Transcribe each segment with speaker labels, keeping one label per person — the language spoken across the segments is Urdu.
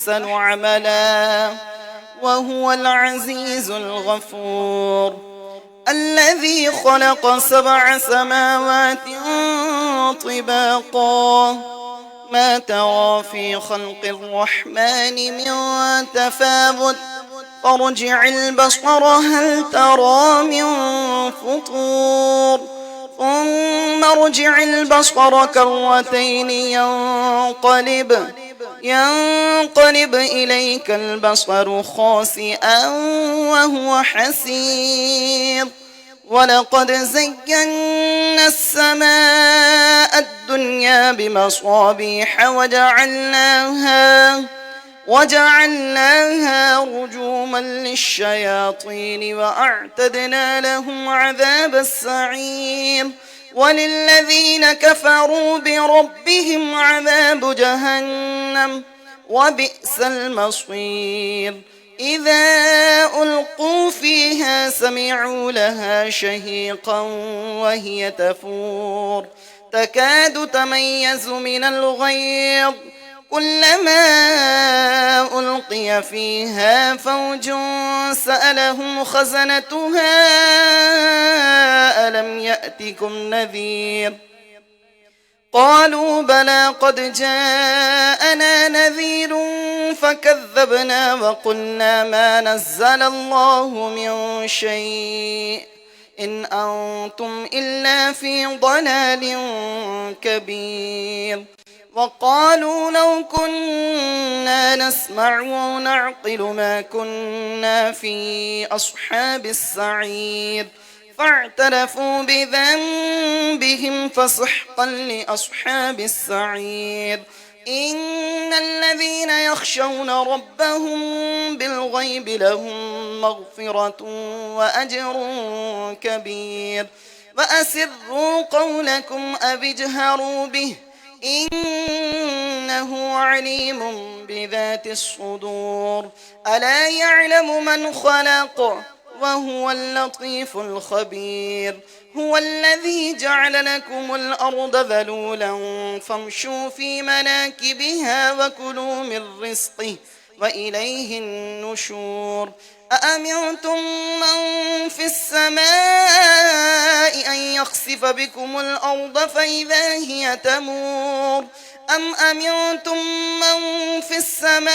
Speaker 1: أحسن عملا وهو العزيز الغفور الذي خلق 7 سماوات طباقا ما ترى في خلق الرحمن من تفاوت فارجع البصر هل ترى من فطور ثم ارجع البصر كرتين ينقلب إليك البصر خاسئا وهو حسير ولقد زينا السماء الدنيا بمصابيح وجعلناها رجوما للشياطين وأعتدنا لهم عذاب السعير وللذين كفروا بربهم عذاب جهنم وبئس المصير إذا ألقوا فيها سمعوا لها شهيقا وهي تفور تكاد تميز من الغيظ كلما ألقي فيها فوج سألهم خزنتها ألم يأتكم نذير قالوا بلى قد جاءنا نذير فكذبنا وقلنا ما نزل الله من شيء إن أنتم إلا في ضلال كبير وقالوا لو كنا نسمع ونعقل ما كنا في أصحاب السعير فاعترفوا بذنبهم فسحقا لأصحاب السعير إن الذين يخشون ربهم بالغيب لهم مغفرة وأجر كبير وأسروا قولكم أو اجهروا به إنه عليم بذات الصدور ألا يعلم من خلق وهو اللطيف الخبير هو الذي جعل لكم الأرض ذلولا فامشوا في مناكبها وكلوا من رزقه وإليه النشور أأمنتم من في السماء أن يخسف بكم الأرض فإذا هي تمور أم أمنتم من في السماء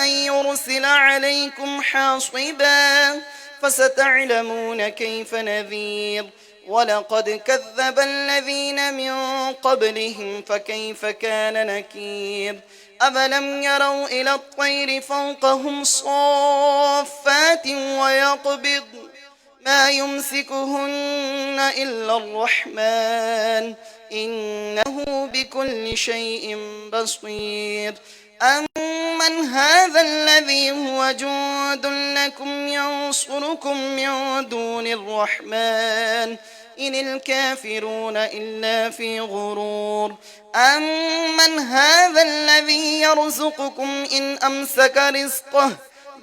Speaker 1: أن يرسل عليكم حاصبا فستعلمون كيف نذير ولقد كذب الذين من قبلهم فكيف كان نكير أفلم يروا إلى الطير فوقهم صافات ويقبض ما يمسكهن إلا الرحمن إنه بكل شيء بصير أمن هذا الذي هو جند لكم ينصركم من دون الرحمن إن الكافرون إلا في غرور أمن هذا الذي يرزقكم إن أمسك رزقه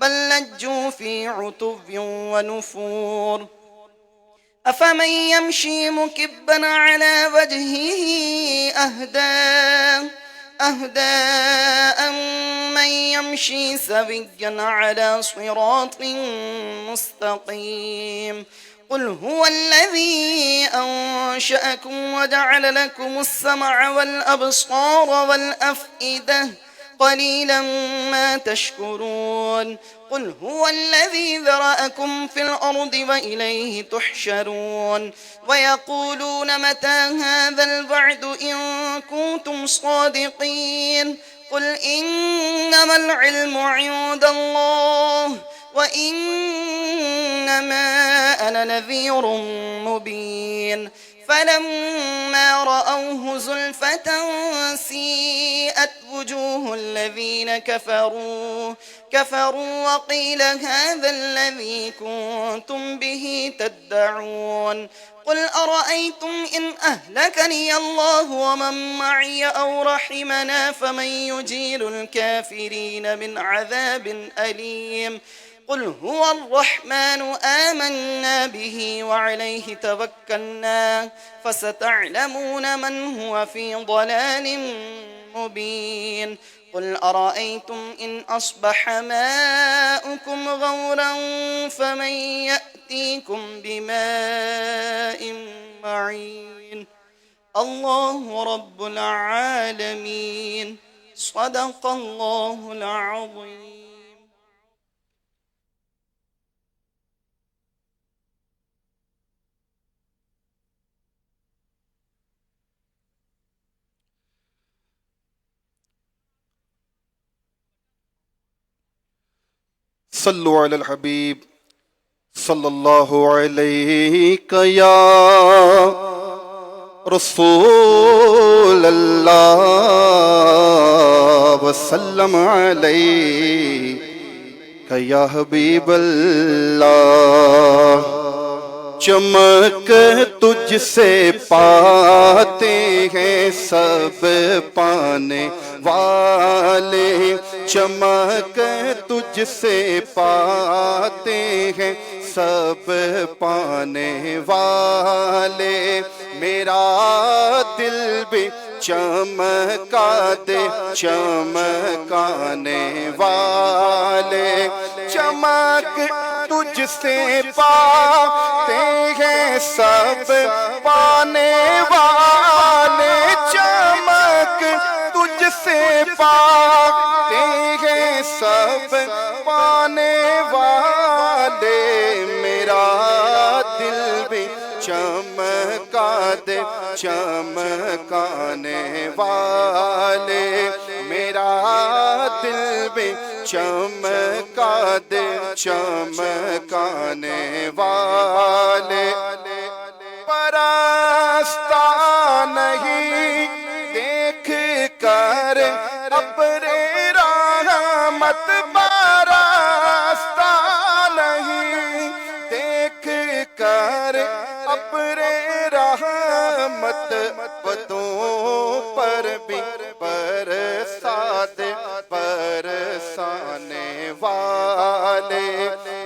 Speaker 1: بل لجوا في عتو ونفور أفمن يمشي مكبا على وجهه أهدى أمن يمشي سويا على صراط مستقيم قل هو الذي أنشأكم وجعل لكم السمع والأبصار والأفئدة قليلا ما تشكرون قل هو الذي ذرأكم في الأرض وإليه تحشرون ويقولون متى هذا الوعد إن كنتم صادقين قل إنما العلم عند الله وإنما أنا نذير مبين فلما رأوه زلفة سيئت وجوه الذين كفروا وقيل هذا الذي كنتم به تدعون قل أرأيتم إن أهلكني الله ومن معي أو رحمنا فمن يجير الكافرين من عذاب أليم قل هو الرحمن آمنا به وعليه توكلنا فستعلمون من هو في ضلال مبين قل أرأيتم إن أصبح ماؤكم غورا فمن يأتيكم بماء معين الله رب العالمين صدق الله العظيم.
Speaker 2: صلو علی الحبیب صلی اللہ علیہ یا رسول اللہ وسلم علیہ یا حبیب اللہ. چمک تجھ سے پاتے ہیں سب پانے والے، چمک تجھ سے پاتے ہیں سب پانے والے. میرا دل بھی چمکا دے چمکانے والے. چمک تجھ سے پاتے ہیں سب پانے والے، چمک تجھ سے پاتے ہیں سب پانے والے. میرا دل بھی چمکا دے چمکانے والے، میرا دل بھی چمکا دے چمکانے والے. پرستہ نہیں دیکھ کر ابر رحمت، پرستہ نہیں دیکھ کر ابر رحمت، پتوں پر بھی برسا دے برسانے والے،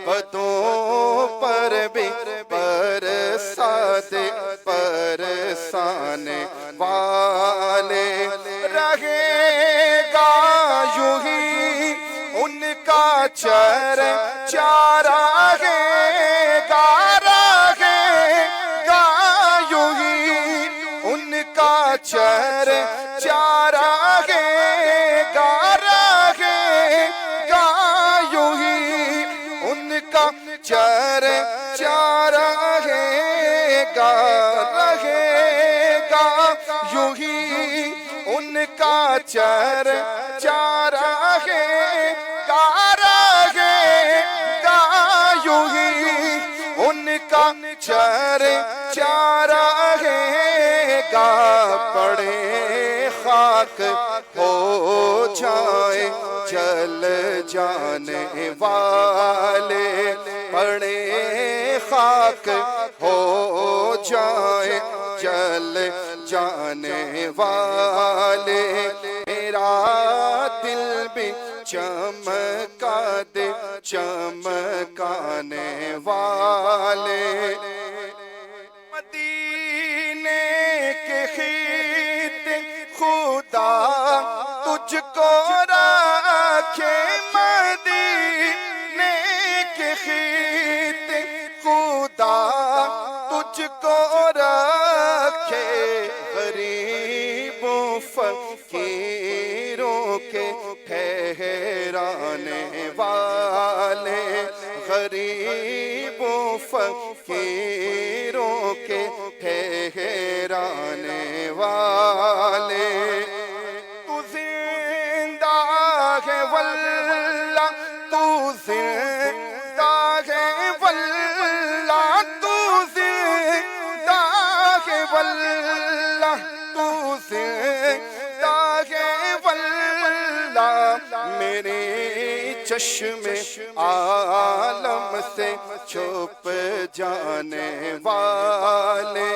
Speaker 2: پتوں پر بھی برسا دے برسانے والے. رہے گا یوں ہی ان کا چرچا، رہے گا یوں ہی ان کا چرچا، رہے گا یوں ہی ان کا چرچا، رہے گا یوں ہی ان کا چرچا، رہے گا یوں ہی ان کا چرچا، رہے گا. پڑے خاک ہو جائے جل جانے والے، پڑے خاک ہو جائے جل جانے والے. میرا دل بھی چمکا دے چمکانے والے. مدینے کے خط خدا تجھ کو رکھے، مدینے کے خط خدا تجھ کو رکھے. غریبوں فقیروں کے ٹھہرانے والے، غریبوں فقیروں کے ٹھہرانے والے. تو زندہ ہے واللہ، تو زندہ ہے واللہ، تو زندہ ہے واللہ، تو زندہ ہے واللہ. میرے چشم عالم سے چھپ جانے والے،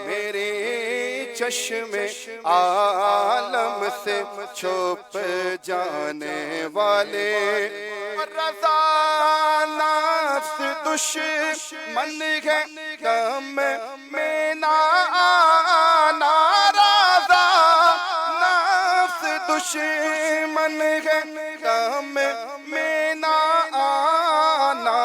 Speaker 2: میرے چشم عالم سے چھپ جانے والے. رضا نفس دشمن ہے غم میں نہ آنا، رضا نفس دشمن ہے غم میں نہ آنا،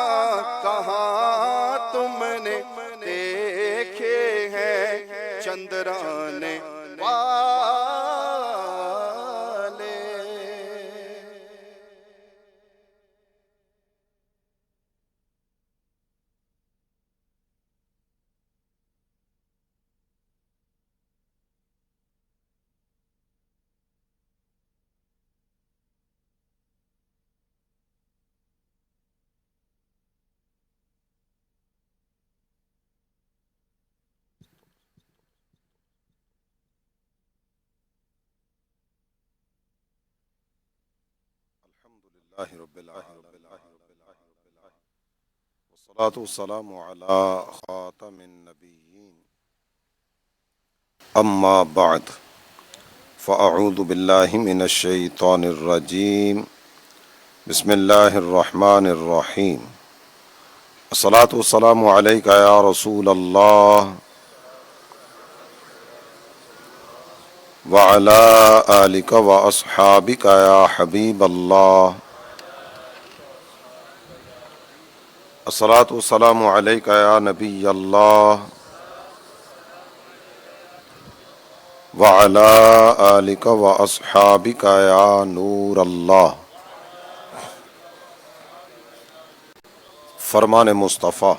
Speaker 2: کہاں تم نے دیکھے ہیں چندرانے والے۔ الحمدللہ رب العالمین والصلاة والسلام علی خاتم النبیین، اما بعد فاعوذ باللہ من الشیطان الرجیم، بسم اللہ الرحمن الرحیم، الصلاة والسلام علیک یا رسول اللہ وعلى آلك وأصحابك يا حبيب الله، الصلاة والسلام عليك يا نبي الله وعلى آلك وأصحابك يا نور الله۔ فرمان مصطفیٰ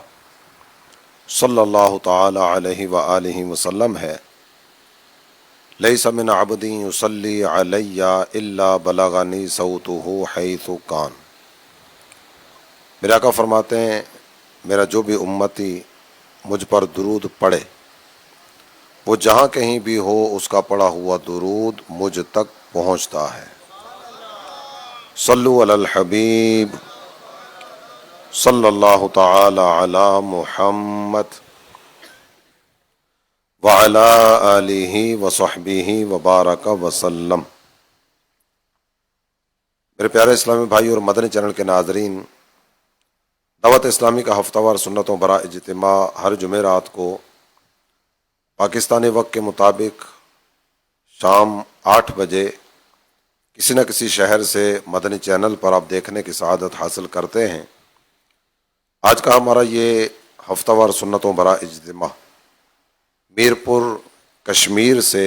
Speaker 2: صلی اللہ تعالی علیہ وآلہ وسلم ہے، لیس من عبد یصلی علی الا بلغنی صوتہ حیث کان۔ میرے آقا فرماتے ہیں میرا جو بھی امتی مجھ پر درود پڑھے، وہ جہاں کہیں بھی ہو اس کا پڑھا ہوا درود مجھ تک پہنچتا ہے۔ صلو علی الحبیب صلی اللہ تعالی علی محمد وعلى آلہ وصحبہ وبارک وسلم۔ میرے پیارے اسلامی بھائی اور مدنی چینل کے ناظرین، دعوت اسلامی کا ہفتہ وار سنتوں برا اجتماع ہر جمعرات کو پاکستانی وقت کے مطابق شام 8 بجے کسی نہ کسی شہر سے مدنی چینل پر آپ دیکھنے کی سعادت حاصل کرتے ہیں۔ آج کا ہمارا یہ ہفتہ وار سنتوں برا اجتماع میرپور کشمیر سے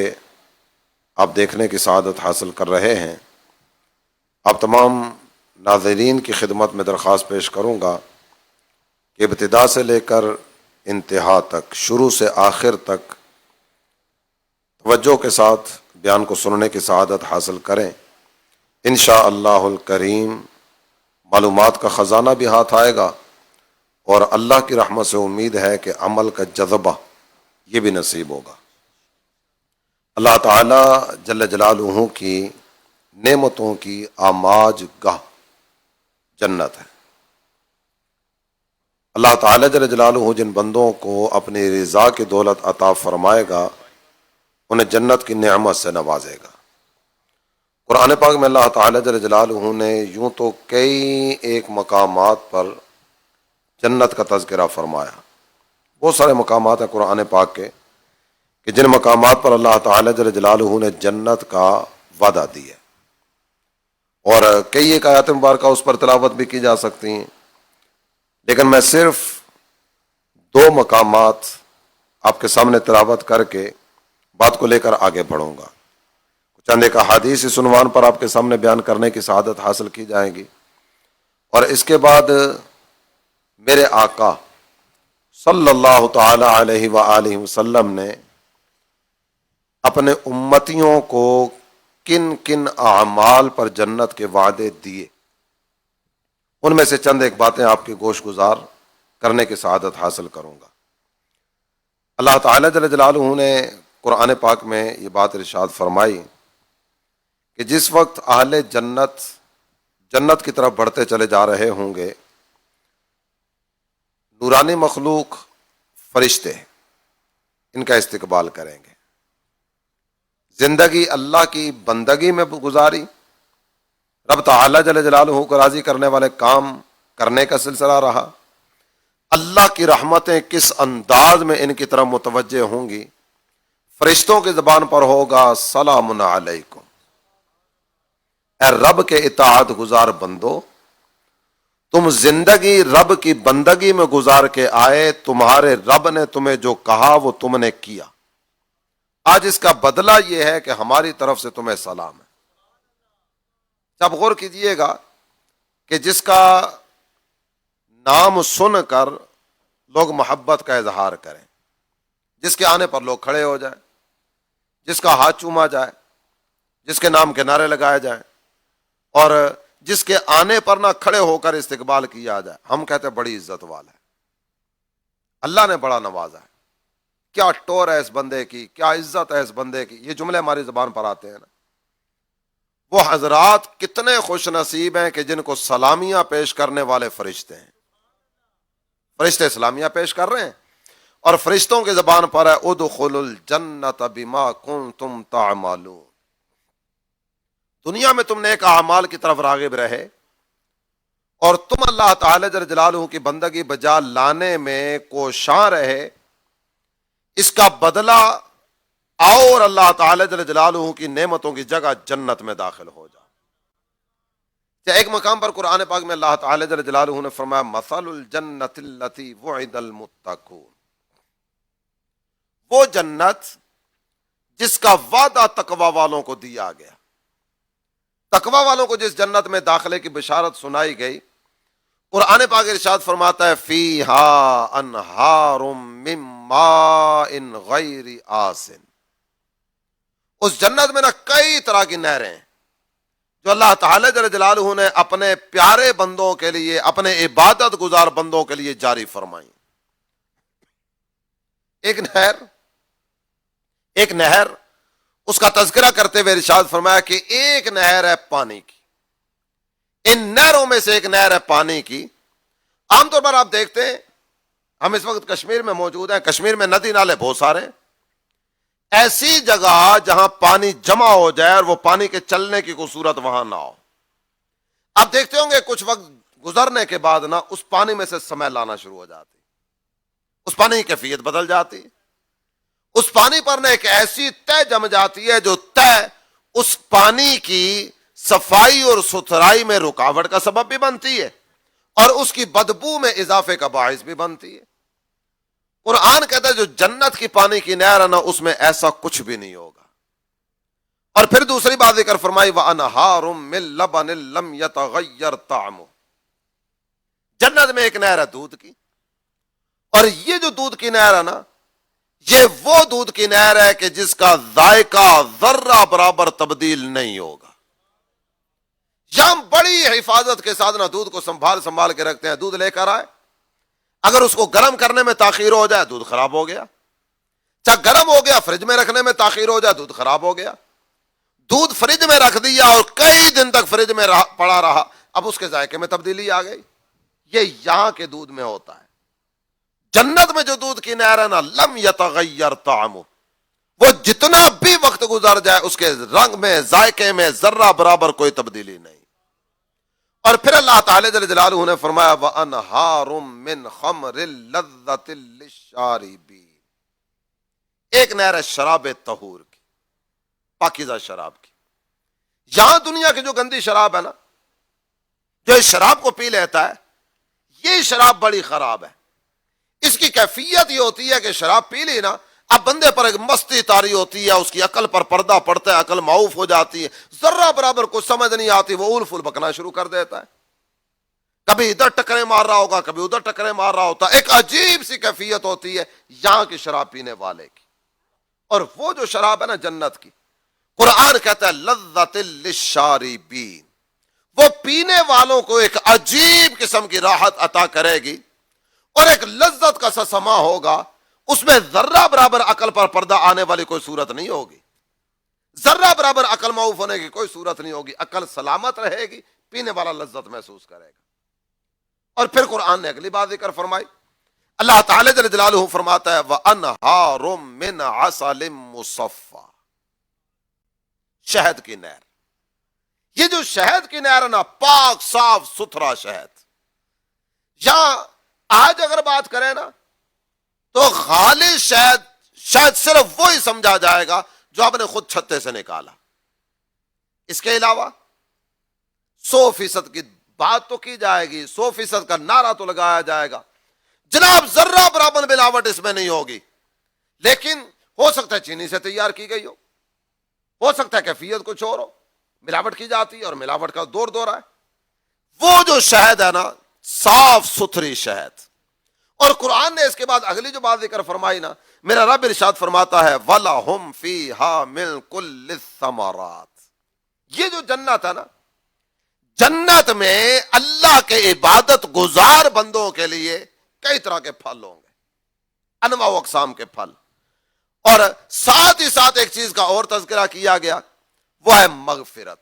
Speaker 2: آپ دیکھنے کی سعادت حاصل کر رہے ہیں۔ آپ تمام ناظرین کی خدمت میں درخواست پیش کروں گا کہ ابتدا سے لے کر انتہا تک، شروع سے آخر تک توجہ کے ساتھ بیان کو سننے کی سعادت حاصل کریں۔ انشاءاللہ الکریم معلومات کا خزانہ بھی ہاتھ آئے گا، اور اللہ کی رحمت سے امید ہے کہ عمل کا جذبہ یہ بھی نصیب ہوگا۔ اللہ تعالی جل جلالہ کی نعمتوں کی آماج گاہ جنت ہے۔ اللہ تعالی جل جلالہ جن بندوں کو اپنی رضا کی دولت عطا فرمائے گا انہیں جنت کی نعمت سے نوازے گا۔ قرآن پاک میں اللہ تعالی جل جلالہ نے یوں تو کئی ایک مقامات پر جنت کا تذکرہ فرمایا، بہت سارے مقامات ہیں قرآن پاک کے کہ جن مقامات پر اللہ تعالی جل جلالہ نے جنت کا وعدہ دیا، اور کئی ایک آیات مبارکہ اس پر تلاوت بھی کی جا سکتی ہیں، لیکن میں صرف 2 مقامات آپ کے سامنے تلاوت کر کے بات کو لے کر آگے بڑھوں گا۔ چند ایک احادیث اس عنوان پر آپ کے سامنے بیان کرنے کی سعادت حاصل کی جائے گی، اور اس کے بعد میرے آقا صلی اللہ تعالی علیہ وآلہ وسلم نے اپنے امتیوں کو کن کن اعمال پر جنت کے وعدے دیے، ان میں سے چند ایک باتیں آپ کی گوش گزار کرنے کی سعادت حاصل کروں گا۔ اللہ تعالی جل جلالہ نے قرآن پاک میں یہ بات ارشاد فرمائی کہ جس وقت اہل جنت کی طرف بڑھتے چلے جا رہے ہوں گے، نورانی مخلوق فرشتے ان کا استقبال کریں گے۔ زندگی اللہ کی بندگی میں گزاری، رب تعالی جل جلالہ کو راضی کرنے والے کام کرنے کا سلسلہ رہا، اللہ کی رحمتیں کس انداز میں ان کی طرف متوجہ ہوں گی، فرشتوں کی زبان پر ہوگا سلام علیکم، اے رب کے اطاعت گزار بندو، تم زندگی رب کی بندگی میں گزار کے آئے، تمہارے رب نے تمہیں جو کہا وہ تم نے کیا، آج اس کا بدلہ یہ ہے کہ ہماری طرف سے تمہیں سلام ہے۔ اب غور کیجئے گا کہ جس کا نام سن کر لوگ محبت کا اظہار کریں، جس کے آنے پر لوگ کھڑے ہو جائیں، جس کا ہاتھ چوما جائے، جس کے نام کے نعرے لگائے جائیں، اور جس کے آنے پر نہ کھڑے ہو کر استقبال کیا جائے، ہم کہتے ہیں بڑی عزت والا ہے، اللہ نے بڑا نوازا ہے، کیا ٹور ہے اس بندے کی، کیا عزت ہے اس بندے کی۔ یہ جملے ہماری زبان پر آتے ہیں نا، وہ حضرات کتنے خوش نصیب ہیں کہ جن کو سلامیاں پیش کرنے والے فرشتے ہیں، فرشتے سلامیاں پیش کر رہے ہیں، اور فرشتوں کی زبان پر ہے ادخلوا الجنت بما کنتم تعملون۔ دنیا میں تم نیک اعمال کی طرف راغب رہے اور تم اللہ تعالی جل جلالہ کی بندگی بجا لانے میں کوشاں رہے، اس کا بدلہ آؤ اور اللہ تعالی جل جلالہ کی نعمتوں کی جگہ جنت میں داخل ہو جاؤ۔ ایک مقام پر قرآن پاک میں اللہ تعالی جل جلالہ نے فرمایا مثل الجنت التی وعد المتقون، وہ جنت جس کا وعدہ تقوی والوں کو دیا گیا۔ تقوی والوں کو جس جنت میں داخلے کی بشارت سنائی گئی، قرآن پاک ارشاد فرماتا ہے فیہا انہار من ماء غیر آسن، اس جنت میں نہ کئی طرح کی نہریں ہیں جو اللہ تعالی جل جلالہ نے اپنے پیارے بندوں کے لیے، اپنے عبادت گزار بندوں کے لیے جاری فرمائی۔ ایک نہر اس کا تذکرہ کرتے ہوئے ارشاد فرمایا کہ ایک نہر ہے پانی کی، ان نہروں میں سے ایک نہر ہے پانی کی۔ عام طور پر آپ دیکھتے ہیں، ہم اس وقت کشمیر میں موجود ہیں، کشمیر میں ندی نالے بہت سارے، ایسی جگہ جہاں پانی جمع ہو جائے اور وہ پانی کے چلنے کی کوئی صورت وہاں نہ ہو، آپ دیکھتے ہوں گے کچھ وقت گزرنے کے بعد نا اس پانی میں سے سمیل آنا شروع ہو جاتی، اس پانی کی کیفیت بدل جاتی، اس پانی پر نہ ایک ایسی تہ جم جاتی ہے جو تہ اس پانی کی صفائی اور ستھرائی میں رکاوٹ کا سبب بھی بنتی ہے اور اس کی بدبو میں اضافے کا باعث بھی بنتی ہے۔ قرآن کہتا ہے جو جنت کی پانی کی نہر ہے نا، اس میں ایسا کچھ بھی نہیں ہوگا۔ اور پھر دوسری بات ذکر فرمائی وَأَنْهَارٌ مِّن لَبَنٍ لَّمْ يَتَغَيَّرْ طَعْمُهُ، جنت میں ایک نہر ہے دودھ کی، اور یہ جو دودھ کی نہر ہے نا، یہ وہ دودھ کی نہر ہے کہ جس کا ذائقہ ذرہ برابر تبدیل نہیں ہوگا۔ یا ہم بڑی حفاظت کے ساتھ نا دودھ کو سنبھال کے رکھتے ہیں، دودھ لے کر آئے، اگر اس کو گرم کرنے میں تاخیر ہو جائے دودھ خراب ہو گیا، چاہے گرم ہو گیا فریج میں رکھنے میں تاخیر ہو جائے دودھ خراب ہو گیا، دودھ فریج میں رکھ دیا اور کئی دن تک فریج میں پڑا رہا، اب اس کے ذائقے میں تبدیلی آ گئی۔ یہ یہاں کے دودھ میں ہوتا ہے۔ جنت میں جو دودھ کی نہر ہے نا، لم یتغیر طعمہ، وہ جتنا بھی وقت گزر جائے اس کے رنگ میں، ذائقے میں ذرہ برابر کوئی تبدیلی نہیں۔ اور پھر اللہ تعالی جل جلالہ نے فرمایا وَأَنْهَارٌ مِّنْ خَمْرٍ لَذَّةٍ لِّلشَّارِبِينَ، ایک نہر ہے شراب طہور کی، پاکیزہ شراب کی۔ یہاں دنیا کی جو گندی شراب ہے نا، جو اس شراب کو پی لیتا ہے، یہ شراب بڑی خراب ہے۔ اس کی کیفیت یہ ہوتی ہے کہ شراب پی لی نا، اب بندے پر ایک مستی طاری ہوتی ہے، اس کی عقل پر پردہ پڑتا ہے، عقل معوف ہو جاتی ہے، ذرہ برابر کچھ سمجھ نہیں آتی، وہ اول فول بکنا شروع کر دیتا ہے، کبھی ادھر ٹکرے مار رہا ہوگا، کبھی ادھر ٹکرے مار رہا ہوتا ہے، ایک عجیب سی کیفیت ہوتی ہے یہاں کی شراب پینے والے کی۔ اور وہ جو شراب ہے نا جنت کی، قرآن کہتا ہے لذۃ للشاربین، وہ پینے والوں کو ایک عجیب قسم کی راحت عطا کرے گی اور ایک لذت کا سا سما ہوگا، اس میں ذرہ برابر عقل پر پردہ آنے والی کوئی صورت نہیں ہوگی، ذرہ برابر عقل معوف ہونے کی کوئی صورت نہیں ہوگی، عقل سلامت رہے گی، پینے والا لذت محسوس کرے گا۔ اور پھر قرآن نے اگلی بات ذکر فرمائی، اللہ تعالی جل جلالہ فرماتا ہے وَأَنْهَارٌ مِّنْ عَسَلٍ مُّصَفًّى، شہد کی نہر۔ یہ جو شہد کی نہر ہے نا، پاک صاف ستھرا شہد۔ یہاں آج اگر بات کریں نا تو خالص شہد صرف وہی سمجھا جائے گا جو آپ نے خود چھتے سے نکالا، اس کے علاوہ 100% کی بات تو کی جائے گی، 100% کا نعرہ تو لگایا جائے گا، جناب ذرہ برابر ملاوٹ اس میں نہیں ہوگی، لیکن ہو سکتا ہے چینی سے تیار کی گئی ہو سکتا ہے کیفیت کچھ اور ہو، ملاوٹ کی جاتی ہے اور ملاوٹ کا دور ہے۔ وہ جو شہد ہے نا، صاف ستھری شہد، اور قرآن نے اس کے بعد اگلی جو بات ذکر فرمائی نا، میرا رب ارشاد فرماتا ہے وَلَهُمْ فِيهَا مِن كُلِّ الثَّمَرَاتِ، یہ جو جنت ہے نا، جنت میں اللہ کے عبادت گزار بندوں کے لیے کئی طرح کے پھل ہوں گے، انواع و اقسام کے پھل، اور ساتھ ہی ساتھ ایک چیز کا اور تذکرہ کیا گیا، وہ ہے مغفرت۔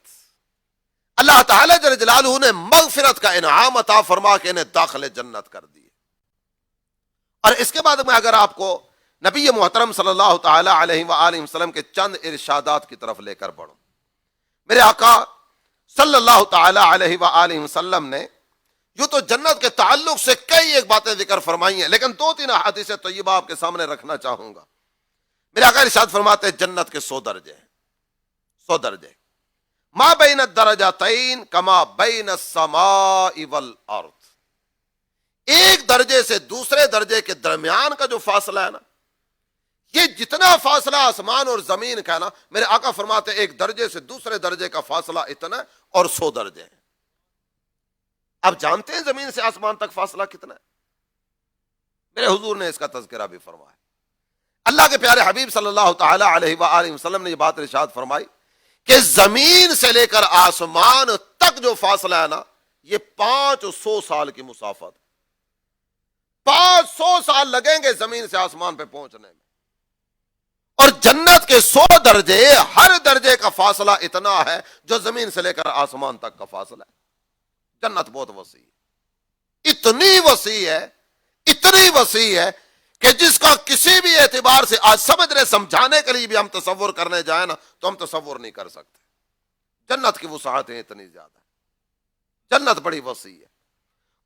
Speaker 2: اللہ تعالی جل جلالہ نے مغفرت کا انعام عطا فرما کے انہیں داخل جنت کر دیے۔ اور اس کے بعد میں اگر آپ کو نبی محترم صلی اللہ تعالی علیہ وآلہ وسلم کے چند ارشادات کی طرف لے کر بڑھوں، میرے آقا صلی اللہ تعالی علیہ وآلہ وسلم نے یوں تو جنت کے تعلق سے کئی ایک باتیں ذکر فرمائی ہیں، لیکن 2-3 احادیث طیبہ آپ کے سامنے رکھنا چاہوں گا۔ میرے آقا ارشاد فرماتے ہیں جنت کے 100 درجے ہیں، 100 درجے، ما بین الدرجتین کما بین السماء والارض، ایک درجے سے دوسرے درجے کے درمیان کا جو فاصلہ ہے نا، یہ جتنا فاصلہ آسمان اور زمین کا ہے نا، میرے آقا فرماتے ہیں ایک درجے سے دوسرے درجے کا فاصلہ اتنا ہے، اور 100 درجے ہیں۔ اب جانتے ہیں زمین سے آسمان تک فاصلہ کتنا ہے؟ میرے حضور نے اس کا تذکرہ بھی فرمایا۔ اللہ کے پیارے حبیب صلی اللہ تعالی علیہ وآلہ وسلم نے یہ بات ارشاد فرمائی کہ زمین سے لے کر آسمان تک جو فاصلہ ہے نا، یہ 500 سال کی مسافت، 500 سال لگیں گے زمین سے آسمان پہ پہنچنے میں، اور جنت کے 100 درجے، ہر درجے کا فاصلہ اتنا ہے جو زمین سے لے کر آسمان تک کا فاصلہ ہے۔ جنت بہت وسیع ہے، اتنی وسیع ہے، اتنی وسیع ہے کہ جس کا کسی بھی اعتبار سے آج سمجھنے سمجھانے کے لیے بھی ہم تصور کرنے جائیں نا تو ہم تصور نہیں کر سکتے۔ جنت کی وسعتیں اتنی زیادہ ہے، جنت بڑی وسیع ہے۔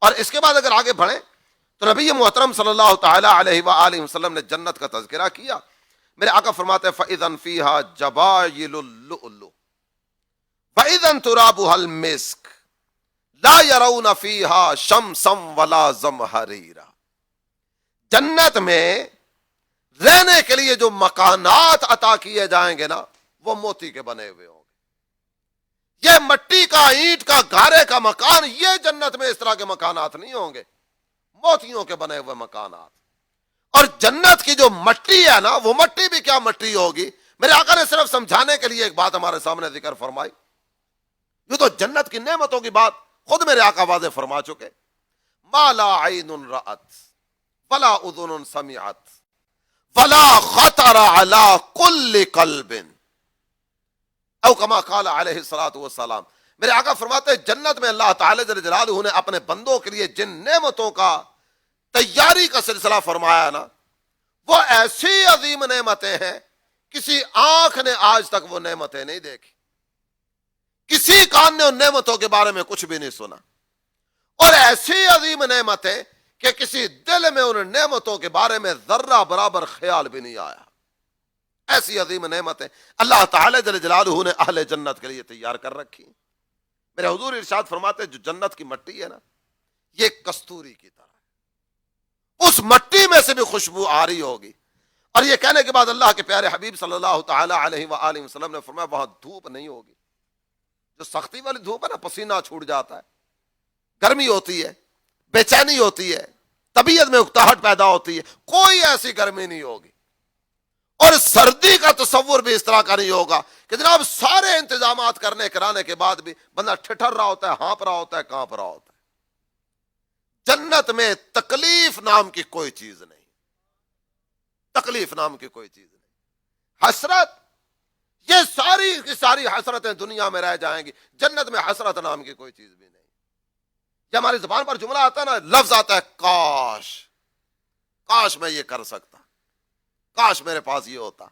Speaker 2: اور اس کے بعد اگر آگے بڑھیں تو نبی محترم صلی اللہ تعالی علیہ وآلہ وسلم نے جنت کا تذکرہ کیا۔ میرے آقا فرماتے ہیں فَإِذًا فِيهَا جَبَائِلُ اللُّؤْلُؤِ وَإِذًا تُرَابُهَا الْمِسْكُ لَا يَرَوْنَ فِيهَا شَمْسًا وَلَا زَمْهَرِيرًا، جنت میں رہنے کے لیے جو مکانات عطا کیے جائیں گے نا، وہ موتی کے بنے ہوئے ہوں گے۔ یہ مٹی کا، اینٹ کا، گارے کا مکان، یہ جنت میں اس طرح کے مکانات نہیں ہوں گے، موتیوں کے بنے ہوئے مکانات۔ اور جنت کی جو مٹی ہے نا، وہ مٹی بھی کیا مٹی ہوگی، میرے آقا نے صرف سمجھانے کے لیے ایک بات ہمارے سامنے ذکر فرمائی۔ یہ تو جنت کی نعمتوں کی بات خود میرے آقا واضح فرما چکے، ما لا عین رأت ولا اذن سمعت ولا خطر على كل قلب، او کما قال علیہ الصلوۃ والسلام۔ میرے آقا فرماتے ہیں جنت میں اللہ تعالی جل جلالہ نے اپنے بندوں کے لیے جن نعمتوں کا تیاری کا سلسلہ فرمایا نا، وہ ایسی عظیم نعمتیں ہیں، کسی آنکھ نے آج تک وہ نعمتیں نہیں دیکھی، کسی کان نے ان نعمتوں کے بارے میں کچھ بھی نہیں سنا، اور ایسی عظیم نعمتیں کہ کسی دل میں ان نعمتوں کے بارے میں ذرہ برابر خیال بھی نہیں آیا۔ ایسی عظیم نعمتیں اللہ تعالی جل جلالہ نے اہل جنت کے لیے تیار کر رکھی۔ میرے حضور ارشاد فرماتے جو جنت کی مٹی ہے نا، یہ کستوری کی طرح ہے، اس مٹی میں سے بھی خوشبو آ رہی ہوگی۔ اور یہ کہنے کے بعد اللہ کے پیارے حبیب صلی اللہ تعالی علیہ وآلہ وسلم نے فرمایا وہاں دھوپ نہیں ہوگی، جو سختی والی دھوپ ہے نا، پسینہ چھوٹ جاتا ہے، گرمی ہوتی ہے، بے چینی ہوتی ہے، طبیعت میں اکتاہٹ پیدا ہوتی ہے، کوئی ایسی گرمی نہیں ہوگی۔ اور سردی کا تصور بھی اس طرح کا نہیں ہوگا کہ جناب سارے انتظامات کرنے کرانے کے بعد بھی بندہ ٹھٹر رہا ہوتا ہے، ہانپ رہا ہوتا ہے، کانپ رہا ہوتا ہے۔ جنت میں تکلیف نام کی کوئی چیز نہیں، تکلیف نام کی کوئی چیز نہیں۔ حسرت، یہ ساری کی ساری حسرتیں دنیا میں رہ جائیں گی، جنت میں حسرت نام کی کوئی چیز بھی نہیں۔ یہ ہماری زبان پر جملہ آتا ہے نا، لفظ آتا ہے کاش، کاش میں یہ کر سکتا، کاش میرے پاس یہ ہوتا۔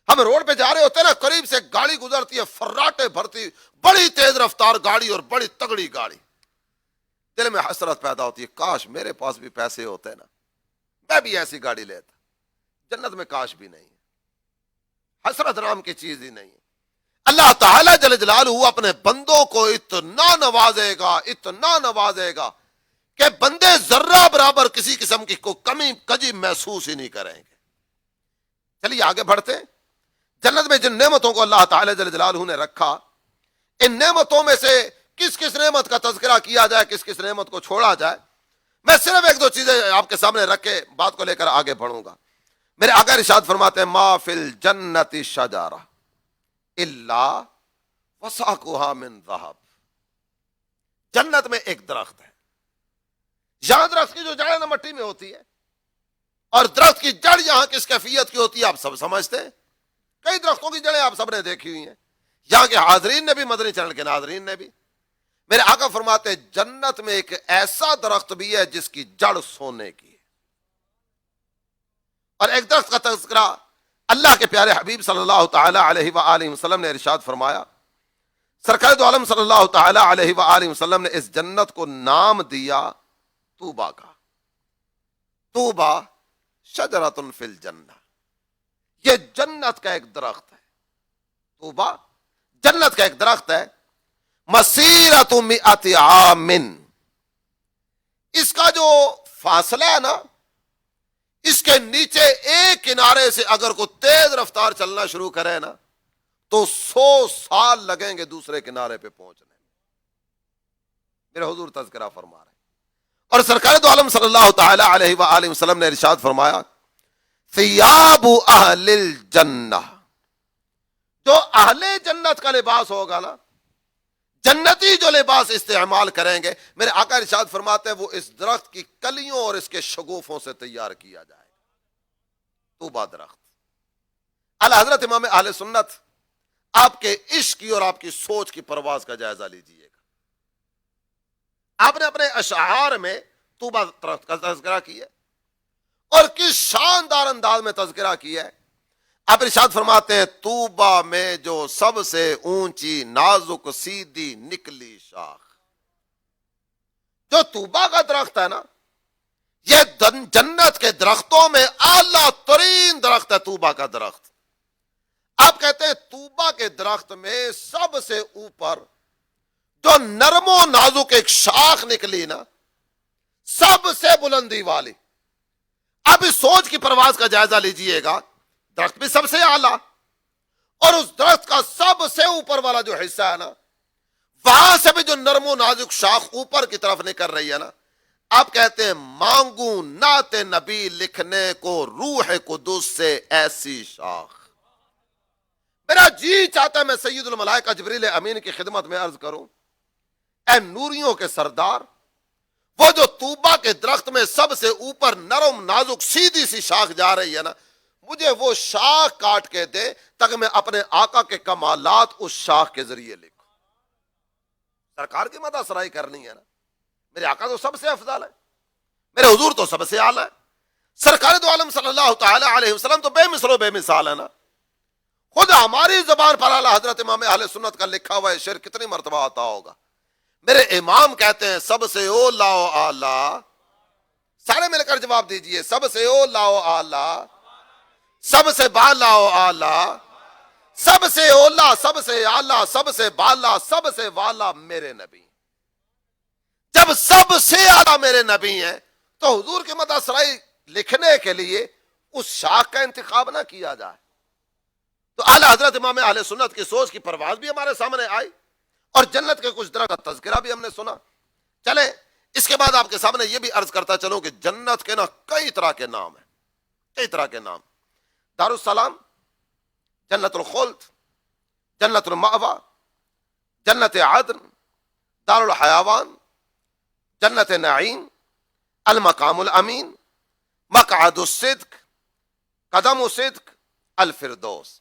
Speaker 2: ہم روڈ پہ جا رہے ہوتے ہیں نا، قریب سے گاڑی گزرتی ہے، فراٹے بھرتی، بڑی تیز رفتار گاڑی اور بڑی تگڑی گاڑی، دل میں حسرت پیدا ہوتی ہے، کاش میرے پاس بھی پیسے ہوتے نا، میں بھی ایسی گاڑی لیتا۔ جنت میں کاش بھی نہیں ہے، حسرت نام کی چیز ہی نہیں ہے۔ اللہ تعالی جل جلالہ اپنے بندوں کو اتنا نوازے گا کہ بندے ذرہ برابر کسی قسم کی کوئی کمی کجی محسوس ہی نہیں کریں گے. چلیے آگے بڑھتے ہیں. جنت میں جن نعمتوں کو اللہ تعالی جل جلالہ نے رکھا، ان نعمتوں میں سے کس کس نعمت کا تذکرہ کیا جائے، کس کس نعمت کو چھوڑا جائے، میں صرف ایک دو چیزیں آپ کے سامنے رکھ کے بات کو لے کر آگے بڑھوں گا. میرے آقا ارشاد فرماتے ہیں ما فی الجنت شجرہ الا وساقها من ذهب. جنت میں ایک درخت ہے. یہاں درخت کی جو جڑ نا مٹی میں ہوتی ہے، اور درخت کی جڑ یہاں کس کیفیت کی ہوتی ہے آپ سب سمجھتے ہیں. کئی درختوں کی جڑیں آپ سب نے دیکھی ہوئی ہیں، یہاں کے حاضرین نے بھی، مدنی چینل کے ناظرین نے بھی. میرے آقا فرماتے ہیں جنت میں ایک ایسا درخت بھی ہے جس کی جڑ سونے کی ہے. اور ایک درخت کا تذکرہ اللہ کے پیارے حبیب صلی اللہ تعالی علیہ وآلہ وسلم نے ارشاد فرمایا. سرکار دو عالم صلی اللہ تعالی علیہ وآلہ وسلم نے اس جنت کو نام دیا طوبا کا. طوبا شجرۃ فی الجنہ، یہ جنت کا ایک درخت ہے. طوبا جنت کا ایک درخت ہے. مسیرۃ مئۃ عام، اس کا جو فاصلہ ہے نا، اس کے نیچے ایک کنارے سے اگر کوئی تیز رفتار چلنا شروع کرے نا تو 100 سال لگیں گے دوسرے کنارے پہ پہنچنے میں. میرے حضور تذکرہ فرما رہے ہیں. اور سرکار دو عالم صلی اللہ تعالی علیہ وآلہ وسلم نے ارشاد فرمایا ثیاب اہل الجنہ، جو اہل جنت کا لباس ہوگا نا، جنتی جو لباس استعمال کریں گے، میرے آقا ارشاد فرماتے ہیں وہ اس درخت کی کلیوں اور اس کے شگوفوں سے تیار کیا جائے گا. طوبا درخت. اعلی حضرت امام اہل سنت آپ کے عشق کی اور آپ کی سوچ کی پرواز کا جائزہ لیجئے گا. آپ نے اپنے اشعار میں طوبا درخت کا تذکرہ کیا اور کس شاندار انداز میں تذکرہ کیا ہے. آپ ارشاد فرماتے ہیں طوبا میں جو سب سے اونچی نازک سیدھی نکلی شاخ. جو طوبا کا درخت ہے نا، یہ جنت کے درختوں میں اعلیٰ ترین درخت ہے. طوبا کا درخت، آپ کہتے ہیں طوبا کے درخت میں سب سے اوپر جو نرم و نازک ایک شاخ نکلی نا، سب سے بلندی والی. اب اس سوچ کی پرواز کا جائزہ لیجئے گا. درخت بھی سب سے اعلیٰ، اور اس درخت کا سب سے اوپر والا جو حصہ ہے نا، وہاں سے بھی جو نرم و نازک شاخ اوپر کی طرف نکل رہی ہے نا، آپ کہتے ہیں مانگوں نعت نبی لکھنے کو روح قدس سے ایسی شاخ. میرا جی چاہتا ہے میں سید الملائکہ جبریل امین کی خدمت میں عرض کروں، اے نوریوں کے سردار، وہ جو طوبا کے درخت میں سب سے اوپر نرم نازک سیدھی سی شاخ جا رہی ہے نا، مجھے وہ شاخ کاٹ کے دے تاکہ میں اپنے آقا کے کمالات اس شاخ کے ذریعے لکھوں. سرکار کی مدح سرائی کرنی ہے نا. میرے آقا تو سب سے افضل ہے، میرے حضور تو سب سے اعلیٰ ہے. سرکار دو عالم صلی اللہ تعالی علیہ وسلم تو بے مثل و بے مثال ہے نا. خود ہماری زبان پر اعلیٰ حضرت امام اہل سنت کا لکھا ہوا ہے شعر کتنی مرتبہ آتا ہوگا. میرے امام کہتے ہیں سب سے اولا و اعلیٰ. سارے مل کر جواب دیجئے. سب سے اولا و اعلیٰ، سب سے بالا و اعلیٰ، سب سے اولا، سب سے اعلیٰ، سب سے بالا، سب سے والا میرے نبی. جب سب سے اعلیٰ میرے نبی ہیں تو حضور کی مدح سرائی لکھنے کے لیے اس شاخ کا انتخاب نہ کیا جائے. تو اعلیٰ حضرت امام اہل سنت کی سوچ کی پرواز بھی ہمارے سامنے آئی، اور جنت کے کچھ درخت کا تذکرہ بھی ہم نے سنا. چلے اس کے بعد آپ کے سامنے یہ بھی عرض کرتا چلوں کہ جنت کے نا کئی طرح کے نام ہیں، کئی طرح کے نام. دار السلام، جنت الخلد، جنت المأوى، جنت عدن، دار الحیوان، جنت نعیم، المقام الامین، مقعد الصدق، قدم الصدق، الفردوس.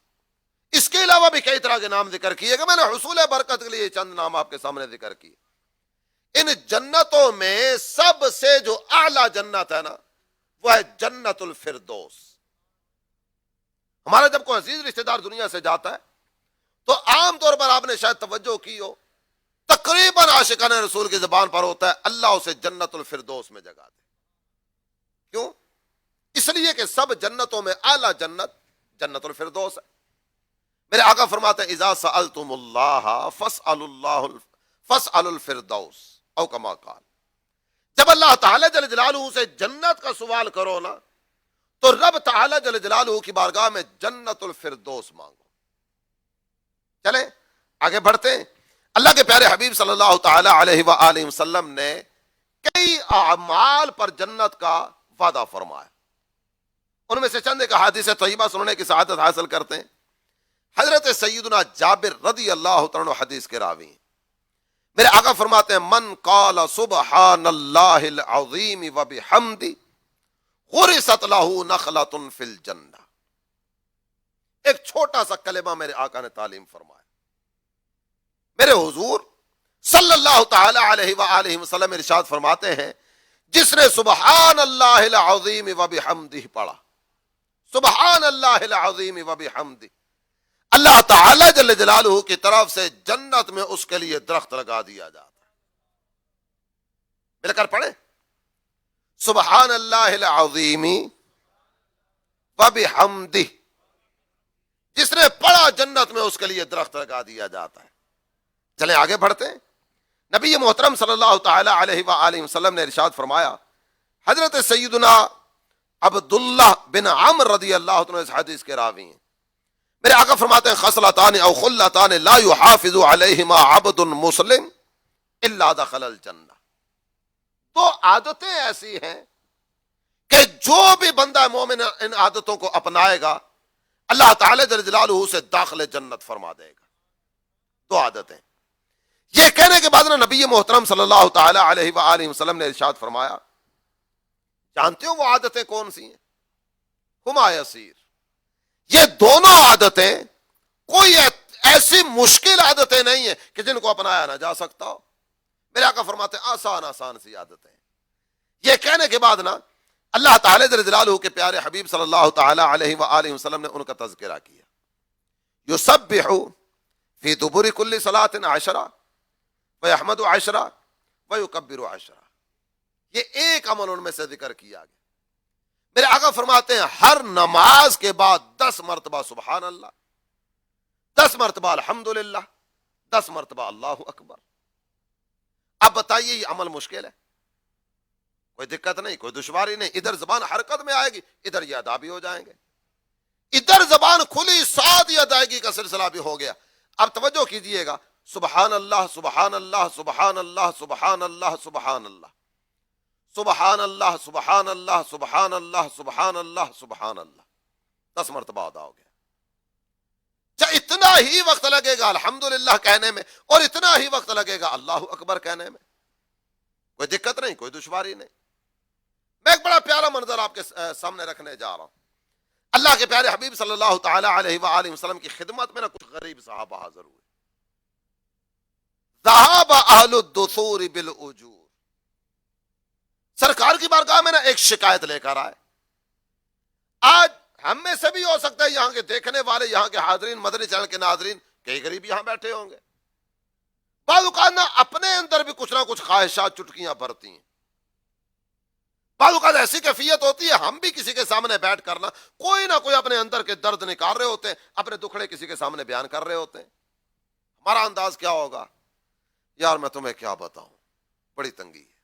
Speaker 2: اس کے علاوہ بھی کئی طرح کے نام ذکر کیے گئے. میں نے حصول برکت کے لیے چند نام آپ کے سامنے ذکر کیے. ان جنتوں میں سب سے جو اعلیٰ جنت ہے نا، وہ ہے جنت الفردوس. ہمارا جب کوئی عزیز رشتہ دار دنیا سے جاتا ہے تو عام طور پر آپ نے شاید توجہ کی ہو، تقریباً عاشقان رسول کی زبان پر ہوتا ہے اللہ اسے جنت الفردوس میں جگہ دے. کیوں؟ اس لیے کہ سب جنتوں میں اعلیٰ جنت جنت الفردوس ہے. میرے آقا فرماتے ہیں اذا سألتم اللہ فاسألوا الفردوس او کما قال، جب اللہ تعالی جل جلالہ سے جنت کا سوال کرو نا تو رب تعالی جل جلالہ کی بارگاہ میں جنت الفردوس مانگو۔ چلیں آگے بڑھتے ہیں۔ اللہ کے پیارے حبیب صلی اللہ تعالی علیہ وآلہ وسلم نے کئی اعمال پر جنت کا وعدہ فرمایا، ان میں سے چند ایک احادیث طیبہ سننے کی سعادت حاصل کرتے ہیں۔ حضرت سیدنا جابر رضی اللہ تعالیٰ عنہ حدیث کے راوی ہیں، میرے آقا فرماتے ہیں من قال سبحان اللہ العظیم وبحمدہ غرست لہ نخلۃ فی الجنہ، ایک چھوٹا سا کلمہ میرے آقا نے تعلیم فرمایا۔ میرے حضور صلی اللہ تعالی علیہ وآلہ وسلم ارشاد فرماتے ہیں جس نے سبحان اللہ العظیم وبحمدہ پڑھا، سبحان اللہ العظیم وبحمدہ، اللہ تعالی جل جلالہ کی طرف سے جنت میں اس کے لیے درخت لگا دیا جاتا ہے۔ مل کر پڑھیں سبحان اللہ العظیم وبحمدہ، جس نے پڑھا جنت میں اس کے لیے درخت لگا دیا جاتا ہے۔ چلیں آگے بڑھتے ہیں۔ نبی محترم صلی اللہ تعالی علیہ وآلہ وسلم نے ارشاد فرمایا، حضرت سیدنا عبداللہ بن عمر رضی اللہ عنہ اس حدیث کے راوی ہیں، میرے آقا فرماتے ہیں خصلتان او خلتان لا يحافظ علیہما عبد مسلم الا دخل الجنہ، دو عادتیں ایسی ہیں کہ جو بھی بندہ مومن ان عادتوں کو اپنائے گا اللہ تعالی جل جلالہ سے داخل جنت فرما دے گا۔ دو عادتیں، یہ کہنے کے بعد نبی محترم صلی اللہ تعالی علیہ وآلہ وسلم نے ارشاد فرمایا، جانتے ہو وہ عادتیں کون سی ہیں؟ ہما یسیر، یہ دونوں عادتیں کوئی ایسی مشکل عادتیں نہیں ہیں کہ جن کو اپنایا نہ جا سکتا ہو۔ میرے آقا فرماتے ہیں آسان آسان سی عادتیں۔ یہ کہنے کے بعد نا اللہ تعالی جل جلالہ کے پیارے حبیب صلی اللہ تعالی علیہ وآلہ وسلم نے ان کا تذکرہ کیا، یسبح فی دبر کل صلاۃ عشرہ ویحمد عشرہ ویکبر عشرہ، یہ ایک عمل ان میں سے ذکر کیا گیا۔ میرے آقا فرماتے ہیں ہر نماز کے بعد 10 مرتبہ سبحان اللہ، 10 مرتبہ الحمدللہ، 10 مرتبہ اللہ اکبر۔ اب بتائیے یہ عمل مشکل ہے؟ کوئی دقت نہیں، کوئی دشواری نہیں، ادھر زبان حرکت میں آئے گی، ادھر یہ ادا بھی ہو جائیں گے، ادھر زبان کھلی ساتھ یہ ادائیگی کا سلسلہ بھی ہو گیا۔ اب توجہ کیجئے گا، سبحان اللہ سبحان اللہ سبحان اللہ سبحان اللہ سبحان اللہ سبحان اللہ سبحان اللہ سبحان اللہ سبحان اللہ سبحان اللہ، 10 مرتبہ ادا ہو گیا۔ چاہے اتنا ہی وقت لگے گا الحمدللہ کہنے میں اور اتنا ہی وقت لگے گا اللہ اکبر کہنے میں، کوئی دقت نہیں، کوئی دشواری نہیں۔ میں ایک بڑا پیارا منظر آپ کے سامنے رکھنے جا رہا ہوں۔ اللہ کے پیارے حبیب صلی اللہ تعالی علیہ وآلہ وسلم کی خدمت میں نا کچھ غریب صحابہ حاضر ہوئے۔ ذهب اہل الدثور بالاجور، سرکار کی بارگاہ میں نا ایک شکایت لے کر آئے۔ آج ہم میں سے بھی ہو سکتا ہے یہاں کے دیکھنے والے، یہاں کے حاضرین، مدنی چینل کے ناظرین، کئی غریب یہاں بیٹھے ہوں گے، بعض اوقات نا اپنے اندر بھی کچھ نہ کچھ خواہشات چٹکیاں بھرتی ہیں، بعض اوقات ایسی کیفیت ہوتی ہے ہم بھی کسی کے سامنے بیٹھ کرنا کوئی نہ کوئی اپنے اندر کے درد نکال رہے ہوتے ہیں، اپنے دکھڑے کسی کے سامنے بیان کر رہے ہوتے ہیں۔ ہمارا انداز کیا ہوگا؟ یار میں تمہیں کیا بتاؤں، بڑی تنگی ہے،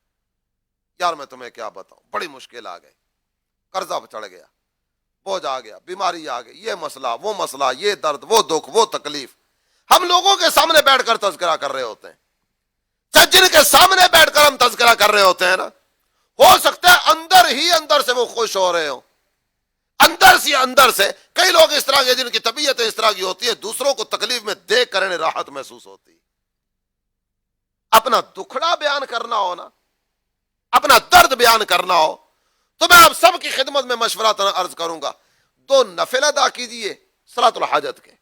Speaker 2: یار میں تمہیں کیا بتاؤں، بڑی مشکل آ گئی، قرضہ چڑھ گیا، بوجھ آ گیا، بیماری آ گئی، یہ مسئلہ، یہ درد، وہ دکھ، وہ تکلیف، ہم لوگوں کے سامنے بیٹھ کر تذکرہ کر رہے ہوتے ہیں۔ جن کے سامنے بیٹھ کر ہم تذکرہ کر رہے ہوتے ہیں نا، ہو سکتا ہے اندر ہی اندر سے وہ خوش ہو رہے ہوں، اندر سے کئی لوگ اس طرح کے جن کی طبیعت اس طرح کی ہوتی ہے، دوسروں کو تکلیف میں دیکھ کر انہیں راحت محسوس ہوتی ہے۔ اپنا دکھڑا بیان کرنا ہو نا، اپنا درد بیان کرنا ہو تو میں آپ سب کی خدمت میں مشورہ عرض کروں گا، 2 نفل ادا کیجئے صلاۃ الحاجت کے،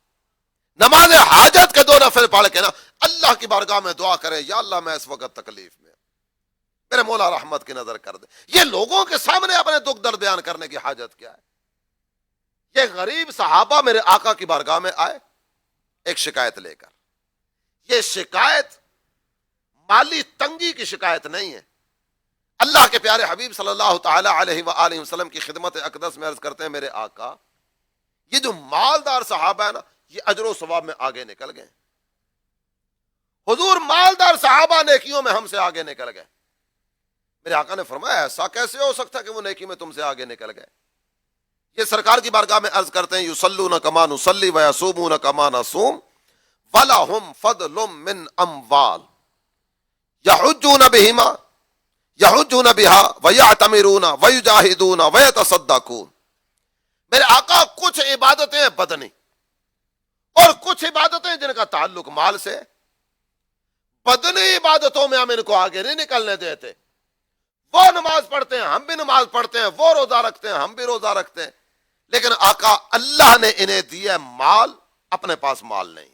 Speaker 2: نماز حاجت کے 2 نفل پڑھ کے نا اللہ کی بارگاہ میں دعا کرے، یا اللہ میں اس وقت تکلیف میں، میرے مولا رحمت کی نظر کر دے۔ یہ لوگوں کے سامنے اپنے دکھ درد بیان کرنے کی حاجت کیا ہے؟ یہ غریب صحابہ میرے آقا کی بارگاہ میں آئے ایک شکایت لے کر۔ یہ شکایت مالی تنگی کی شکایت نہیں ہے۔ اللہ کے پیارے حبیب صلی اللہ تعالی علیہ وآلہ وسلم کی خدمت اقدس میں عرض کرتے ہیں، میرے آقا یہ جو مالدار صحابہ ہے نا یہ اجر و ثواب میں آگے نکل گئے. حضور مالدار صحابہ نیکیوں میں ہم سے آگے نکل گئے. میرے آقا نے فرمایا ایسا کیسے ہو سکتا کہ وہ نیکی میں تم سے آگے نکل گئے؟ یہ سرکار کی بارگاہ میں عرض کرتے ہیں یصلون کما نصلی ویصومون کما نصوم ولہم فضل من اموال یحجون بہما یحجون بہا ویعتمرون ویجاہدون ویتصدقون. میرے آقا کچھ عبادتیں ہیں بدنی اور کچھ عبادتیں جن کا تعلق مال سے. بدنی عبادتوں میں ہم ان کو آگے نہیں نکلنے دیتے. وہ نماز پڑھتے ہیں ہم بھی نماز پڑھتے ہیں, وہ روزہ رکھتے ہیں ہم بھی روزہ رکھتے ہیں, لیکن آقا اللہ نے انہیں دیا مال, اپنے پاس مال نہیں.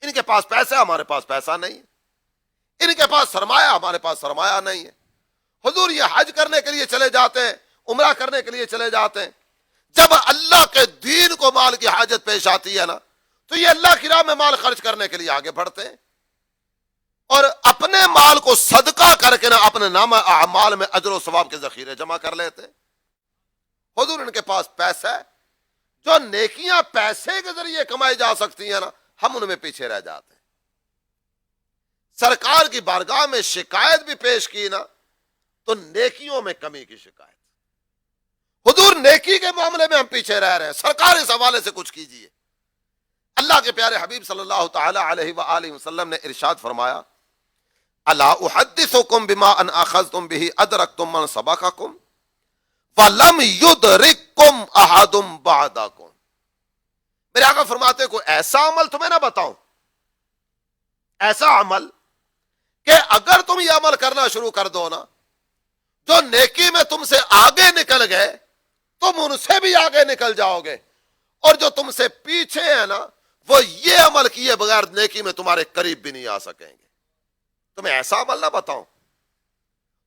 Speaker 2: ان کے پاس پیسہ ہمارے پاس پیسہ نہیں, ان کے پاس سرمایہ ہمارے پاس سرمایہ نہیں ہے. حضور یہ حج کرنے کے لیے چلے جاتے ہیں, عمرہ کرنے کے لیے چلے جاتے ہیں. جب اللہ کے دین کو مال کی حاجت پیش آتی ہے نا, تو یہ اللہ کی راہ میں مال خرچ کرنے کے لیے آگے بڑھتے ہیں اور اپنے مال کو صدقہ کر کے نا اپنے نامہ اعمال میں اجر و ثواب کے ذخیرے جمع کر لیتے. حضور ان کے پاس پیسہ ہے, جو نیکیاں پیسے کے ذریعے کمائی جا سکتی ہیں نا, ہم ان میں پیچھے رہ جاتے ہیں. سرکار کی بارگاہ میں شکایت بھی پیش کی نا, تو نیکیوں میں کمی کی شکایت. حضور نیکی کے معاملے میں ہم پیچھے رہ رہے ہیں, سرکار اس حوالے سے کچھ کیجئے. اللہ کے پیارے حبیب صلی اللہ تعالی علیہ وآلہ وسلم نے ارشاد فرمایا الا احدثکم بما ان اخذتم به ادرکتم من سبقکم ولم یدرککم احد بعدکم. میرے آقا فرماتے کوئی ایسا عمل تمہیں نہ بتاؤں, ایسا عمل کہ اگر تم یہ عمل کرنا شروع کر دو نا, جو نیکی میں تم سے آگے نکل گئے تم ان سے بھی آگے نکل جاؤ گے, اور جو تم سے پیچھے ہیں نا وہ یہ عمل کیے بغیر نیکی میں تمہارے قریب بھی نہیں آ سکیں گے. تمہیں ایسا عمل نہ بتاؤں,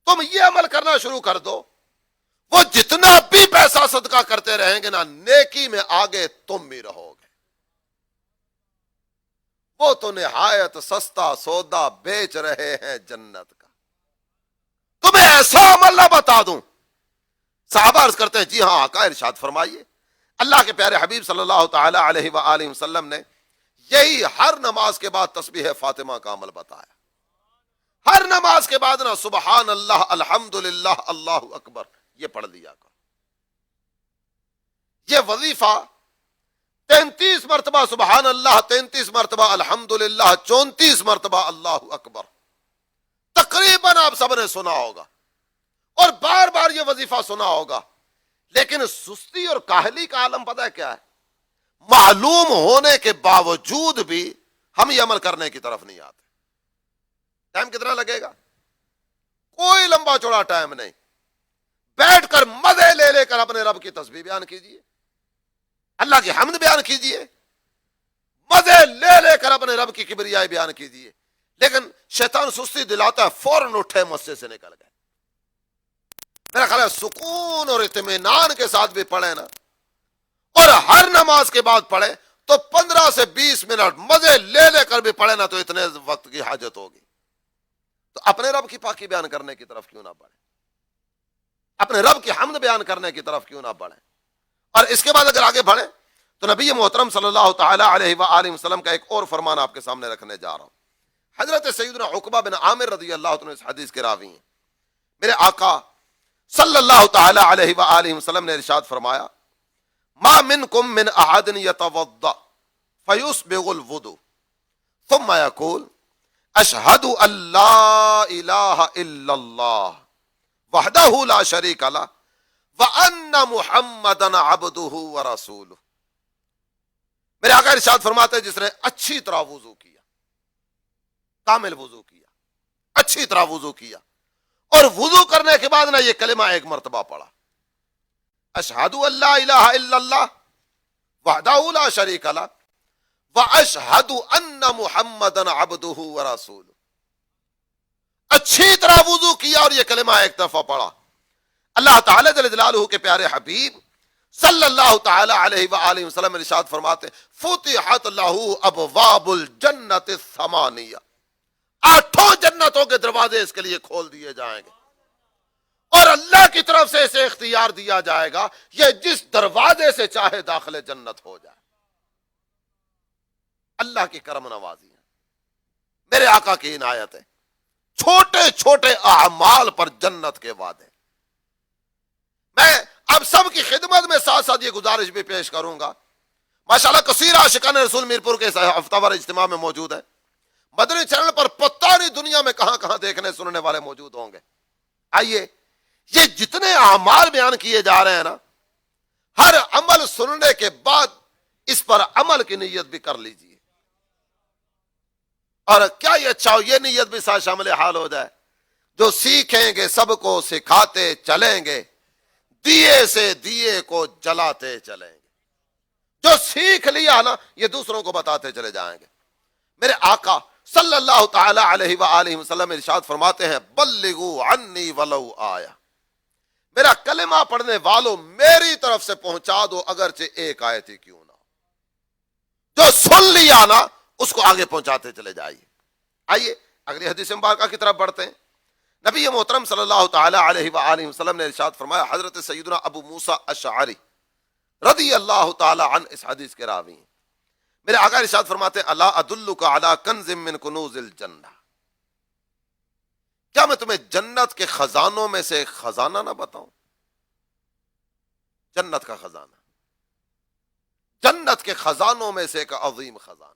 Speaker 2: تم یہ عمل کرنا شروع کر دو, وہ جتنا بھی پیسہ صدقہ کرتے رہیں گے نا, نیکی میں آگے تم بھی رہو گے. وہ تو نہایت سستا سودا بیچ رہے ہیں جنت کا, تمہیں ایسا عمل نہ بتا دوں؟ صحابہ عرض کرتے ہیں جی ہاں آقا ارشاد فرمائیے. اللہ کے پیارے حبیب صلی اللہ تعالی علیہ وآلہ وسلم نے یہی ہر نماز کے بعد تسبیح فاطمہ کا عمل بتایا. ہر نماز کے بعد نا سبحان اللہ الحمدللہ اللہ اکبر یہ پڑھ لیا کرو. یہ وظیفہ 33 مرتبہ سبحان اللہ, 33 مرتبہ الحمدللہ, 34 مرتبہ اللہ اکبر, تقریباً آپ سب نے سنا ہوگا اور بار بار یہ وظیفہ سنا ہوگا. لیکن سستی اور کاہلی کا عالم پتہ ہے کیا ہے؟ معلوم ہونے کے باوجود بھی ہم یہ عمل کرنے کی طرف نہیں آتے. ٹائم کتنا لگے گا؟ کوئی لمبا چوڑا ٹائم نہیں. بیٹھ کر مزے لے لے کر اپنے رب کی تسبیح بیان کیجئے, اللہ کی حمد بیان کیجئے, مزے لے لے کر اپنے رب کی کبریائی بیان کیجئے. لیکن شیطان سستی دلاتا ہے, فوراً اٹھے مسجد سے نکل گئے. میرا خیال ہے سکون اور اطمینان کے ساتھ بھی پڑھے نا, اور ہر نماز کے بعد پڑھے تو 15 سے 20 منٹ مزے لے لے کر بھی پڑھے نا, تو اتنے وقت کی حاجت ہوگی. تو اپنے رب کی پاکی بیان کرنے کی طرف کیوں نہ بڑھے, اپنے رب کی حمد بیان کرنے کی طرف کیوں نہ بڑھے. اور اس کے بعد اگر آگے بڑھے تو نبی محترم صلی اللہ تعالی علیہ وآلہ وسلم کا ایک اور فرمان آپ کے سامنے رکھنے جا رہا ہوں. حضرت سیدنا عقبہ بن عامر رضی اللہ عنہ اس حدیث کے راوی ہیں. میرے آقا صلی اللہ تعالی علیہ وآلہ وسلم نے ارشاد فرمایا ما منکم من احد یتوضا فیسبغ الوضوء ثم یقول اشہد ان لا الہ الا اللہ وحدہ لا شریک لہ وان محمدا عبدہ ورسولہ. میرے آقا ارشاد فرماتے ہیں جس نے اچھی طرح وضو کیا, کامل وضو کیا, اچھی طرح وضو کیا, اور وضو کرنے کے بعد نا یہ کلمہ ایک مرتبہ پڑھا اشہد ان لا الہ الا اللہ وحدہ لا شریک لہ واشہد ان محمدا عبدہ ورسولہ. اچھی طرح وضو کیا اور یہ کلمہ ایک دفعہ پڑھا. اللہ تعالی جل جلالہ کے پیارے حبیب صلی اللہ تعالی علیہ وآلہ وسلم ارشاد فرماتے فتحت لہ ابواب الجنت الثمانیہ, 8 جنتوں کے دروازے اس کے لیے کھول دیے جائیں گے, اور اللہ کی طرف سے اسے اختیار دیا جائے گا یہ جس دروازے سے چاہے داخل جنت ہو جائے. اللہ کی کرم نوازی ہے، میرے آقا کی عنایت ہے، چھوٹے چھوٹے اعمال پر جنت کے وعدے۔ میں اب سب کی خدمت میں ساتھ ساتھ یہ گزارش بھی پیش کروں گا، ماشاءاللہ کثیر عاشقان رسول میرپور کے ہفتہ وار اجتماع میں موجود ہے، مدنی چینل پر پتہ نہیں دنیا میں کہاں کہاں دیکھنے سننے والے موجود ہوں گے۔ آئیے یہ جتنے اعمال بیان کیے جا رہے ہیں نا، ہر عمل سننے کے بعد اس پر عمل کی نیت بھی کر لیجئے، اور کیا یہ اچھا ہو یہ نیت بھی ساتھ شامل حال ہو جائے، جو سیکھیں گے سب کو سکھاتے چلیں گے، دیے سے دیے کو جلاتے چلیں گے۔ جو سیکھ لیا نا یہ دوسروں کو بتاتے چلے جائیں گے۔ میرے آقا صلی اللہ تعالی علیہ وآلہ وسلم ارشاد فرماتے ہیں بلغوا عنی ولو آیا، میرا کلمہ پڑھنے والوں میری طرف سے پہنچا دو اگرچہ ایک آیت ہی کیوں نہ ہو۔ جو سن لیا نا اس کو آگے پہنچاتے چلے جائیے۔ آئیے اگلی حدیث مبارکہ کی طرف بڑھتے ہیں۔ نبی محترم صلی اللہ تعالی علیہ وآلہ وسلم نے ارشاد فرمایا، حضرت سیدنا ابو موسیٰ اشعری رضی اللہ تعالی عنہ اس حدیث کے راوی ہیں، میرے آقا ارشاد فرماتے ہیں الا ادلک علی کنز من کنوز الجنہ، کیا میں تمہیں جنت کے خزانوں میں سے ایک خزانہ نہ بتاؤں؟ جنت کا خزانہ، جنت کے خزانوں میں سے ایک عظیم خزانہ۔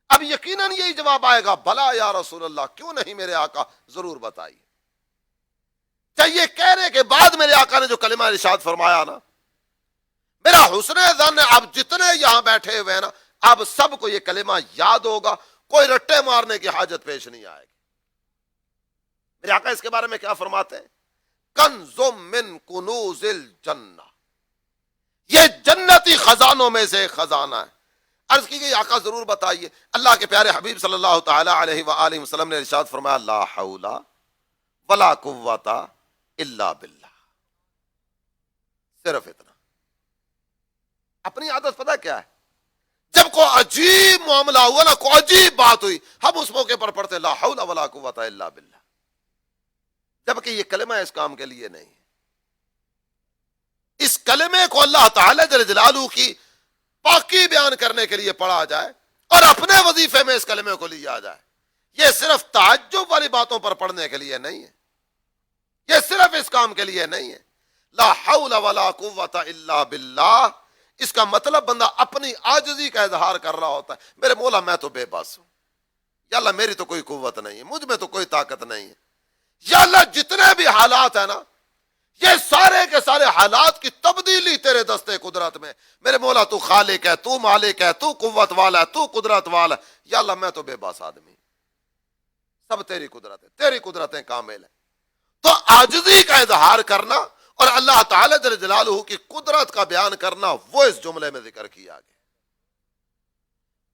Speaker 2: اب یقیناً یہی جواب آئے گا بھلا یا رسول اللہ، کیوں نہیں میرے آقا، ضرور بتائیے۔ چاہیے کہنے کے بعد میرے آقا نے جو کلمہ ارشاد فرمایا نا، میرا حسن ظن ہے اب جتنے یہاں بیٹھے ہوئے ہیں نا، اب سب کو یہ کلمہ یاد ہوگا، کوئی رٹے مارنے کی حاجت پیش نہیں آئے گی۔ میرے آقا اس کے بارے میں کیا فرماتے ہیں؟ کنز من کنوز الجنہ، یہ جنتی خزانوں میں سے ایک خزانہ ہے۔ عرض کی گئی آقا ضرور بتائیے۔ اللہ کے پیارے حبیب صلی اللہ تعالی علیہ وآلہ وسلم نے ارشاد فرمایا لا حول ولا قوت الا باللہ، صرف اتنا۔ اپنی عادت پتہ کیا ہے؟ جب کوئی عجیب معاملہ ہوا نا، کوئی عجیب بات ہوئی، ہم اس موقع پر پڑھتے لا حول ولا قوت الا باللہ، جبکہ یہ کلمہ اس کام کے لیے نہیں ہے۔ اس کلمے کو اللہ تعالی جل جلالہ کی پاکی بیان کرنے کے لیے پڑھا جائے اور اپنے وظیفے میں اس کلمے کو لیا جائے۔ یہ صرف تعجب والی باتوں پر پڑھنے کے لیے نہیں ہے، یہ صرف اس کام کے لیے نہیں ہے۔ لا حول ولا قوت الا باللہ، اس کا مطلب بندہ اپنی عاجزی کا اظہار کر رہا ہوتا ہے، میرے مولا میں تو بے بس ہوں، یا اللہ میری تو کوئی قوت نہیں ہے، مجھ میں تو کوئی طاقت نہیں ہے، یا اللہ جتنے بھی حالات ہیں نا، یہ سارے کے سارے حالات کی تبدیلی تیرے دستے قدرت میں، میرے مولا تو خالق ہے، تو مالک ہے، تو قوت والا ہے، تو قدرت والا ہے، یا اللہ میں تو بے بس آدمی، سب تیری قدرت ہے، تیری قدرتیں کامل ہیں۔ تو عاجزی کا اظہار کرنا اور اللہ تعالی جل جلالہ کی قدرت کا بیان کرنا، وہ اس جملے میں ذکر کیا گیا۔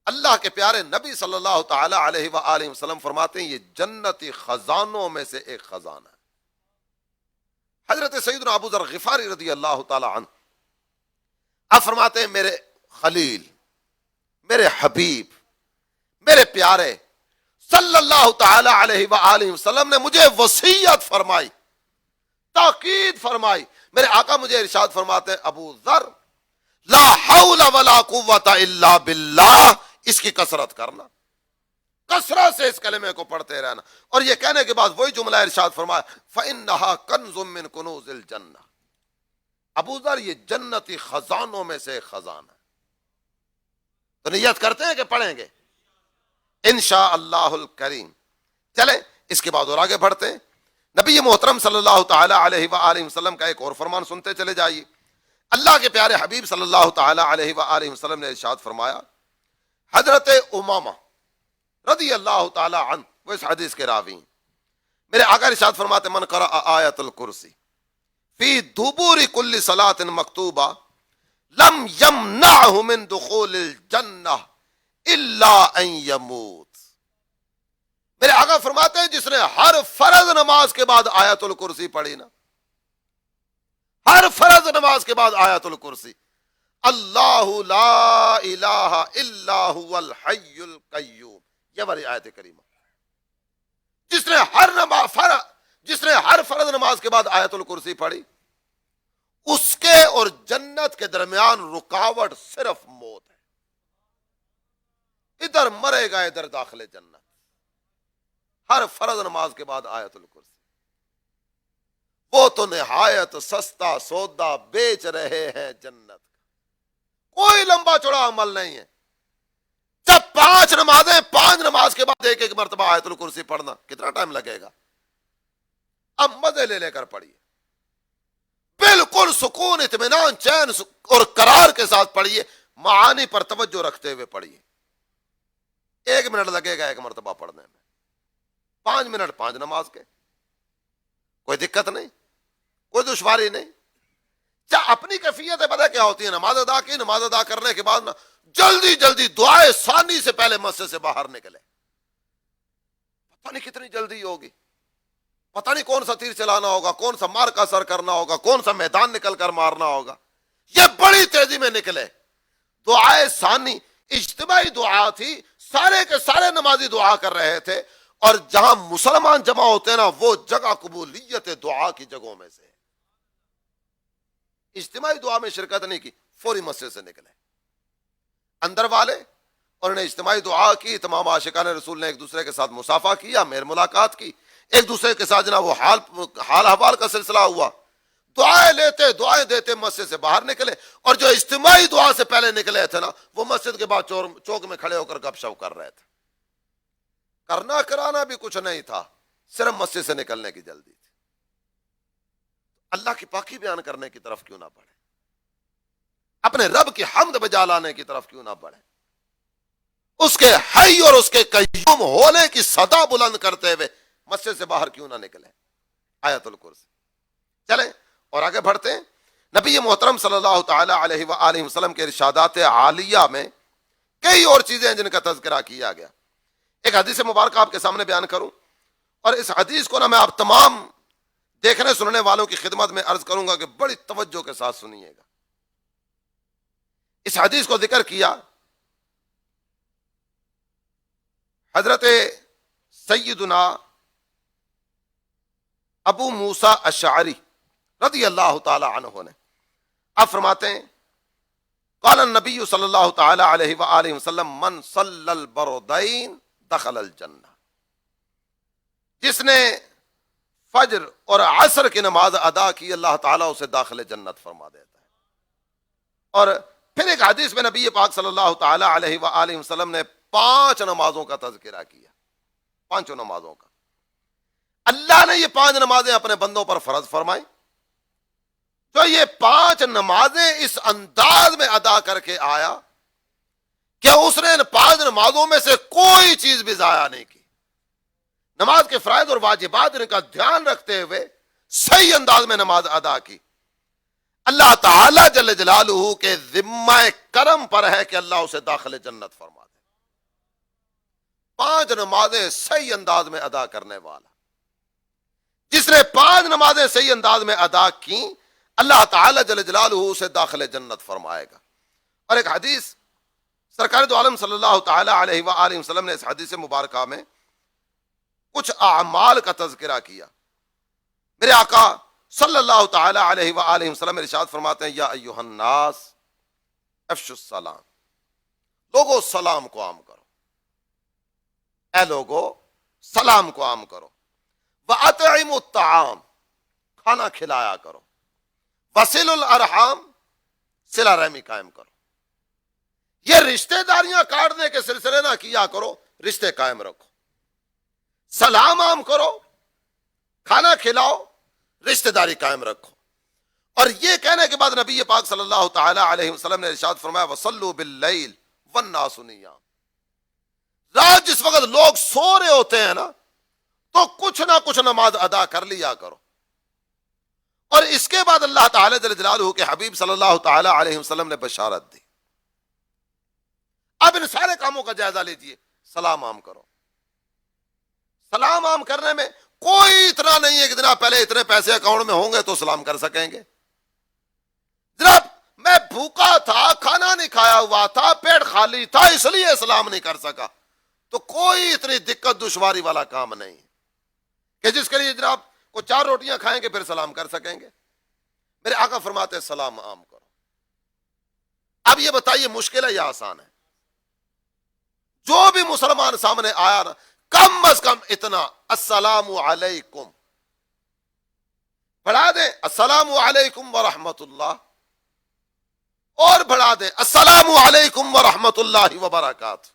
Speaker 2: اللہ کے پیارے نبی صلی اللہ تعالی علیہ وآلہ وسلم فرماتے ہیں یہ جنتی خزانوں میں سے ایک خزانہ ہے۔ حضرت سیدنا ابو ذر غفاری رضی اللہ تعالی عنہ آپ فرماتے ہیں میرے خلیل، میرے حبیب، میرے پیارے صلی اللہ تعالی علیہ وآلہ وسلم نے مجھے وصیت فرمائی، تاکید فرمائی۔ میرے آقا مجھے ارشاد فرماتے ہیں ابو ذر لا حول ولا قوت الا باللہ، اس کی کثرت کرنا، کثرت سے اس کلمے کو پڑھتے رہنا۔ اور یہ کہنے کے بعد وہی جملہ ارشاد فرمایا فَإِنَّهَا كَنْزٌ مِّن كُنُوزِ الْجَنَّةِ، ابو ذر یہ جنتی خزانوں میں سے خزانہ ہے۔ تو نیت کرتے ہیں کہ پڑھیں گے انشاءاللہ الکریم۔ چلیں اس کے بعد اور آگے بڑھتے ہیں۔ نبی محترم صلی اللہ تعالی علیہ وآلہ وسلم کا ایک اور فرمان سنتے چلے جائیے۔ اللہ کے پیارے حبیب صلی اللہ تعالی علیہ وآلہ وسلم نے ارشاد فرمایا، حضرت امامہ رضی اللہ تعالی عنہ وہ اس حدیث کے راوی ہیں، میرے آقا ارشاد فرماتے من قرأ آیت الکرسی فی دبور کل صلاۃ مکتوبہ لم یمنعہ من دخول الجنہ الا ان یموت۔ میرے آقا فرماتے ہیں جس نے ہر فرض نماز کے بعد آیت الکرسی پڑھی نا، ہر فرض نماز کے بعد آیت الکرسی، اللہ لا الہ الا هو الحی القیوم، یہ والی آیت کریمہ، جس نے ہر فرض نماز کے بعد آیت الکرسی پڑھی، اس کے اور جنت کے درمیان رکاوٹ صرف موت ہے۔ ادھر مرے گا ادھر داخل جنت. ہر فرض نماز کے بعد آیت الکرسی. وہ تو نہایت سستا سودا بیچ رہے ہیں جنت کا. کوئی لمبا چوڑا عمل نہیں ہے. جب 5 نمازیں 5 نماز کے بعد ایک مرتبہ آیت الکرسی پڑھنا کتنا ٹائم لگے گا؟ اب مزے لے کر پڑھیے, بالکل سکون اطمینان چین اور قرار کے ساتھ پڑھیے, معانی پر توجہ رکھتے ہوئے پڑھیے. 1 منٹ لگے گا ایک مرتبہ پڑھنے میں, 5 منٹ 5 نماز کے, کوئی دقت نہیں, کوئی دشواری نہیں. اپنی کیفیت پتہ کیا ہوتی ہے؟ نماز ادا کی, نماز ادا کرنے کے بعد نا جلدی جلدی دعائے ثانی سے پہلے مسجد سے باہر نکلے. پتہ نہیں کتنی جلدی ہوگی, پتہ نہیں کون سا تیر چلانا ہوگا, کون سا مار کا سر کرنا ہوگا, کون سا میدان نکل کر مارنا ہوگا. یہ بڑی تیزی میں نکلے. دعائے ثانی اجتماعی دعا تھی, سارے کے سارے نمازی دعا کر رہے تھے, اور جہاں مسلمان جمع ہوتے ہیں نا وہ جگہ قبولیت دعا کی جگہوں میں سے. اجتماعی دعا میں شرکت نہیں کی, فوری مسجد سے نکلے. اندر والے انہوں نے اجتماعی دعا کی, تمام عاشقان رسول نے ایک دوسرے کے ساتھ مصافحہ کیا, مہر ملاقات کی, ایک دوسرے کے ساتھ جناب وہ حال احوال کا سلسلہ ہوا, دعائیں لیتے دعائیں دیتے مسجد سے باہر نکلے. اور جو اجتماعی دعا سے پہلے نکلے تھے نا وہ مسجد کے بعد چوک میں کھڑے ہو کر گپ شپ کر رہے تھے. کرنا کرانا بھی کچھ نہیں تھا, صرف مسجد سے نکلنے کی جلدی تھی. اللہ کی پاکی بیان کرنے کی طرف کیوں نہ بڑھے, اپنے رب کی حمد بجا لانے کی طرف کیوں نہ بڑھے, اس کے حی اور اس کے قیوم ہونے کی صدا بلند کرتے ہوئے مسجد سے باہر کیوں نہ نکلے. آیت الکرسی. چلیں اور آگے بڑھتے ہیں. نبی محترم صلی اللہ تعالی علیہ وآلہ وسلم کے ارشادات عالیہ میں کئی اور چیزیں ہیں جن کا تذکرہ کیا گیا. ایک حدیث مبارکہ آپ کے سامنے بیان کروں, اور اس حدیث کو نا میں آپ تمام دیکھنے سننے والوں کی خدمت میں عرض کروں گا کہ بڑی توجہ کے ساتھ سنیے گا. اس حدیث کو ذکر کیا حضرت سیدنا ابو موسیٰ اشعری رضی اللہ تعالی عنہ نے. آپ فرماتے ہیں قال النبی صلی اللہ تعالی علیہ وآلہ وسلم من صلی البردین دخل الجنہ. جس نے فجر اور عصر کی نماز ادا کی اللہ تعالیٰ اسے داخل جنت فرما دیتا ہے. اور پھر ایک حدیث میں نبی پاک صلی اللہ تعالی علیہ وآلہ وسلم نے 5 نمازوں کا تذکرہ کیا, 5 نمازوں کا. اللہ نے یہ 5 نمازیں اپنے بندوں پر فرض فرمائی. جو یہ 5 نمازیں اس انداز میں ادا کر کے آیا کہ اس نے ان 5 نمازوں میں سے کوئی چیز بھی ضائع نہیں کی. نماز کے فرائض اور واجبات ان کا دھیان رکھتے ہوئے صحیح انداز میں نماز ادا کی. اللہ تعالی جل جلالہ کے ذمہ کرم پر ہے کہ اللہ اسے داخل جنت فرما دے. 5 نمازیں صحیح انداز میں ادا کرنے والا, جس نے 5 نمازیں صحیح انداز میں ادا کی اللہ تعالی جل جلالہ اسے داخل جنت فرمائے گا. اور ایک حدیث سرکار دو عالم صلی اللہ تعالی علیہ وآلہ وسلم نے اس حدیث مبارکہ میں کچھ اعمال کا تذکرہ کیا. میرے آقا صلی اللہ تعالی علیہ وآلہ وسلم ارشاد فرماتے ہیں یا ایھا الناس افشوا السلام. لوگو سلام کو عام کرو, اے لوگو سلام کو عام کرو. وَأَطْعِمُوا الطَّعَامَ, کھانا کھلایا کرو. وَصِلُوا الْأَرْحَامَ, صلہ رحمی قائم کرو. یہ رشتہ داریاں کاٹنے کے سلسلے نہ کیا کرو, رشتے قائم رکھو. سلام عام کرو, کھانا کھلاؤ, رشتہ داری قائم رکھو. اور یہ کہنے کے بعد نبی پاک صلی اللہ تعالی علیہ وسلم نے ارشاد فرمایا وَصَلُّوا بِاللَّيْلِ وَالنَّاسُ نِيَامٌ. رات جس وقت لوگ سو رہے ہوتے ہیں نا تو کچھ نہ کچھ نماز ادا کر لیا کرو. اور اس کے بعد اللہ تعالی جل جلالہ کے حبیب صلی اللہ تعالی علیہ وسلم نے بشارت دی. اب ان سارے کاموں کا جائزہ لیجئے. سلام عام کرو. سلام عام کرنے میں کوئی اتنا نہیں ہے کہ جناب پہلے اتنے پیسے اکاؤنٹ میں ہوں گے تو سلام کر سکیں گے. جناب میں بھوکا تھا, کھانا نہیں کھایا ہوا تھا, پیٹ خالی تھا, اس لیے سلام نہیں کر سکا, تو کوئی اتنی دقت دشواری والا کام نہیں کہ جس کے لیے جناب کو 4 روٹیاں کھائیں گے پھر سلام کر سکیں گے. میرے آقا فرماتے ہیں سلام عام کرو. اب یہ بتائیے مشکل ہے یا آسان ہے؟ جو بھی مسلمان سامنے آیا نا، کم از کم اتنا السلام علیکم بڑھا دیں، السلام علیکم ورحمۃ اللہ، اور بڑھا دیں السلام علیکم ورحمۃ اللہ وبرکاتہ،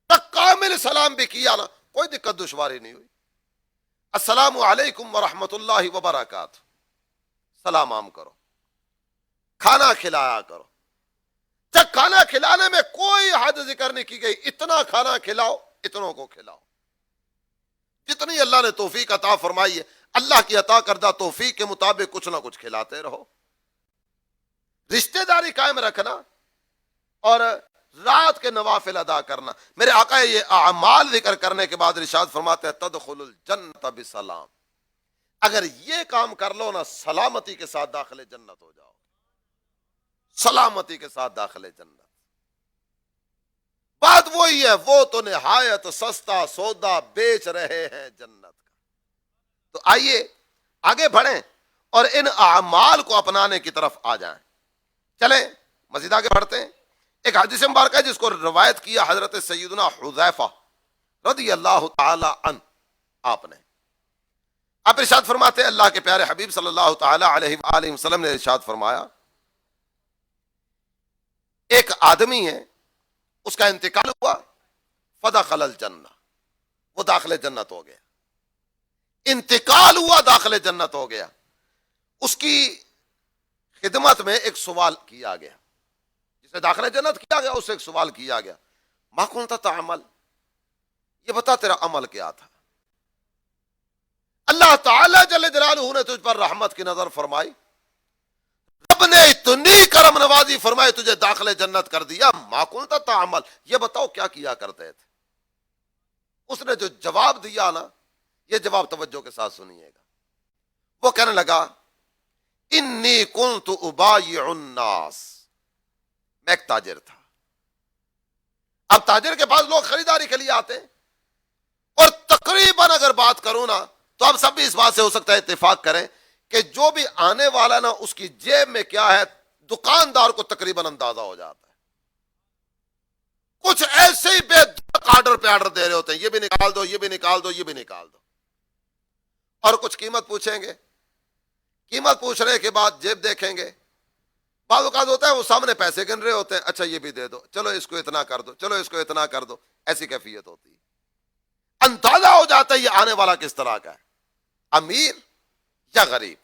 Speaker 2: تک کامل سلام بھی کیا نا، کوئی دقت دشواری نہیں ہوئی۔ السلام علیکم ورحمۃ اللہ وبرکاتہ، سلام عام کرو، کھانا کھلایا کرو۔ جب کھانا کھلانے میں کوئی حد ذکر نہیں کی گئی، اتنا کھانا کھلاؤ، اتنوں کو کھلاؤ، جتنی اللہ نے توفیق عطا فرمائی ہے، اللہ کی عطا کردہ توفیق کے مطابق کچھ نہ کچھ کھلاتے رہو۔ رشتہ داری قائم رکھنا اور رات کے نوافل ادا کرنا۔ میرے آقا یہ اعمال ذکر کرنے کے بعد ارشاد فرماتے ہیں تدخل الجنت بسلام، اگر یہ کام کر لو نا، سلامتی کے ساتھ داخل جنت ہو جاؤ، سلامتی کے ساتھ داخل جنت۔ بات وہی ہے، وہ تو نہایت سستا سودا بیچ رہے ہیں جنت کا۔ تو آئیے آگے بڑھیں اور ان اعمال کو اپنانے کی طرف آ جائیں۔ چلیں مزید آگے بڑھتے ہیں۔ ایک حدیث مبارکہ ہے جس کو روایت کیا حضرت سیدنا حذیفہ رضی اللہ تعالی عنہ، آپ نے، آپ ارشاد فرماتے ہیں اللہ کے پیارے حبیب صلی اللہ تعالی علیہ وآلہ وسلم نے ارشاد فرمایا، ایک آدمی ہے، اس کا انتقال ہوا، فدخل الجنہ، وہ داخل جنت ہو گیا، انتقال ہوا، داخل جنت ہو گیا۔ اس کی خدمت میں ایک سوال کیا گیا، جسے داخل جنت کیا گیا، اس سے ایک سوال کیا گیا، ما کنت تعمل، یہ بتا تیرا عمل کیا تھا؟ اللہ تعالیٰ جل جلالہ نے تجھ پر رحمت کی نظر فرمائی، رب نے اتنی کرم نوازی فرمائی، تجھے داخل جنت کر دیا، ما کنت تعمل، یہ بتاؤ کیا کیا کرتے تھے؟ اس نے جو جواب دیا نا، یہ جواب توجہ کے ساتھ سنیے گا۔ وہ کہنے لگا انی کنت ابایع الناس، میں ایک تاجر تھا۔ اب تاجر کے پاس لوگ خریداری کے لیے آتے ہیں، اور تقریباً اگر بات کروں نا تو آپ سب بھی اس بات سے ہو سکتا ہے اتفاق کریں کہ جو بھی آنے والا نا، اس کی جیب میں کیا ہے، دکاندار کو تقریباً اندازہ ہو جاتا ہے۔ کچھ ایسے ہی بے دھڑک آرڈر پہ آرڈر دے رہے ہوتے ہیں، یہ بھی نکال دو، یہ بھی نکال دو، یہ بھی نکال دو، اور کچھ قیمت پوچھیں گے، قیمت پوچھنے کے بعد جیب دیکھیں گے، بعض اوقات ہوتا ہے وہ سامنے پیسے گن رہے ہوتے ہیں، اچھا یہ بھی دے دو، چلو اس کو اتنا کر دو، چلو اس کو اتنا کر دو، ایسی کیفیت ہوتی ہے۔ اندازہ ہو جاتا ہے یہ آنے والا کس طرح کا ہے، امیر یا غریب۔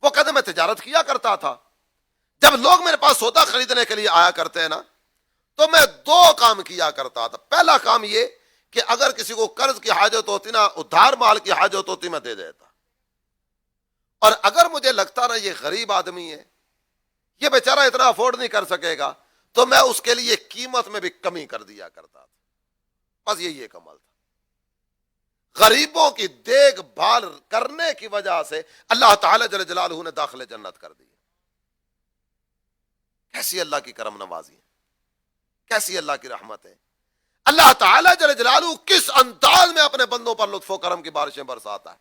Speaker 2: وہ کہتے میں تجارت کیا کرتا تھا، جب لوگ میرے پاس سودا خریدنے کے لیے آیا کرتے ہیں نا، تو میں دو کام کیا کرتا تھا۔ پہلا کام یہ کہ اگر کسی کو قرض کی حاجت ہوتی نا، ادھار مال کی حاجت ہوتی، میں دے دیتا، اور اگر مجھے لگتا نا یہ غریب آدمی ہے، یہ بیچارہ اتنا افورڈ نہیں کر سکے گا، تو میں اس کے لیے قیمت میں بھی کمی کر دیا کرتا تھا۔ بس یہی ایک عمل تھا۔ غریبوں کی دیکھ بھال کرنے کی وجہ سے اللہ تعالی جل جلالہ نے داخل جنت کر دی۔ کیسی اللہ کی کرم نوازی ہے، کیسی اللہ کی رحمت ہے۔ اللہ تعالی جل جلالہ کس انداز میں اپنے بندوں پر لطف و کرم کی بارشیں برساتا ہے۔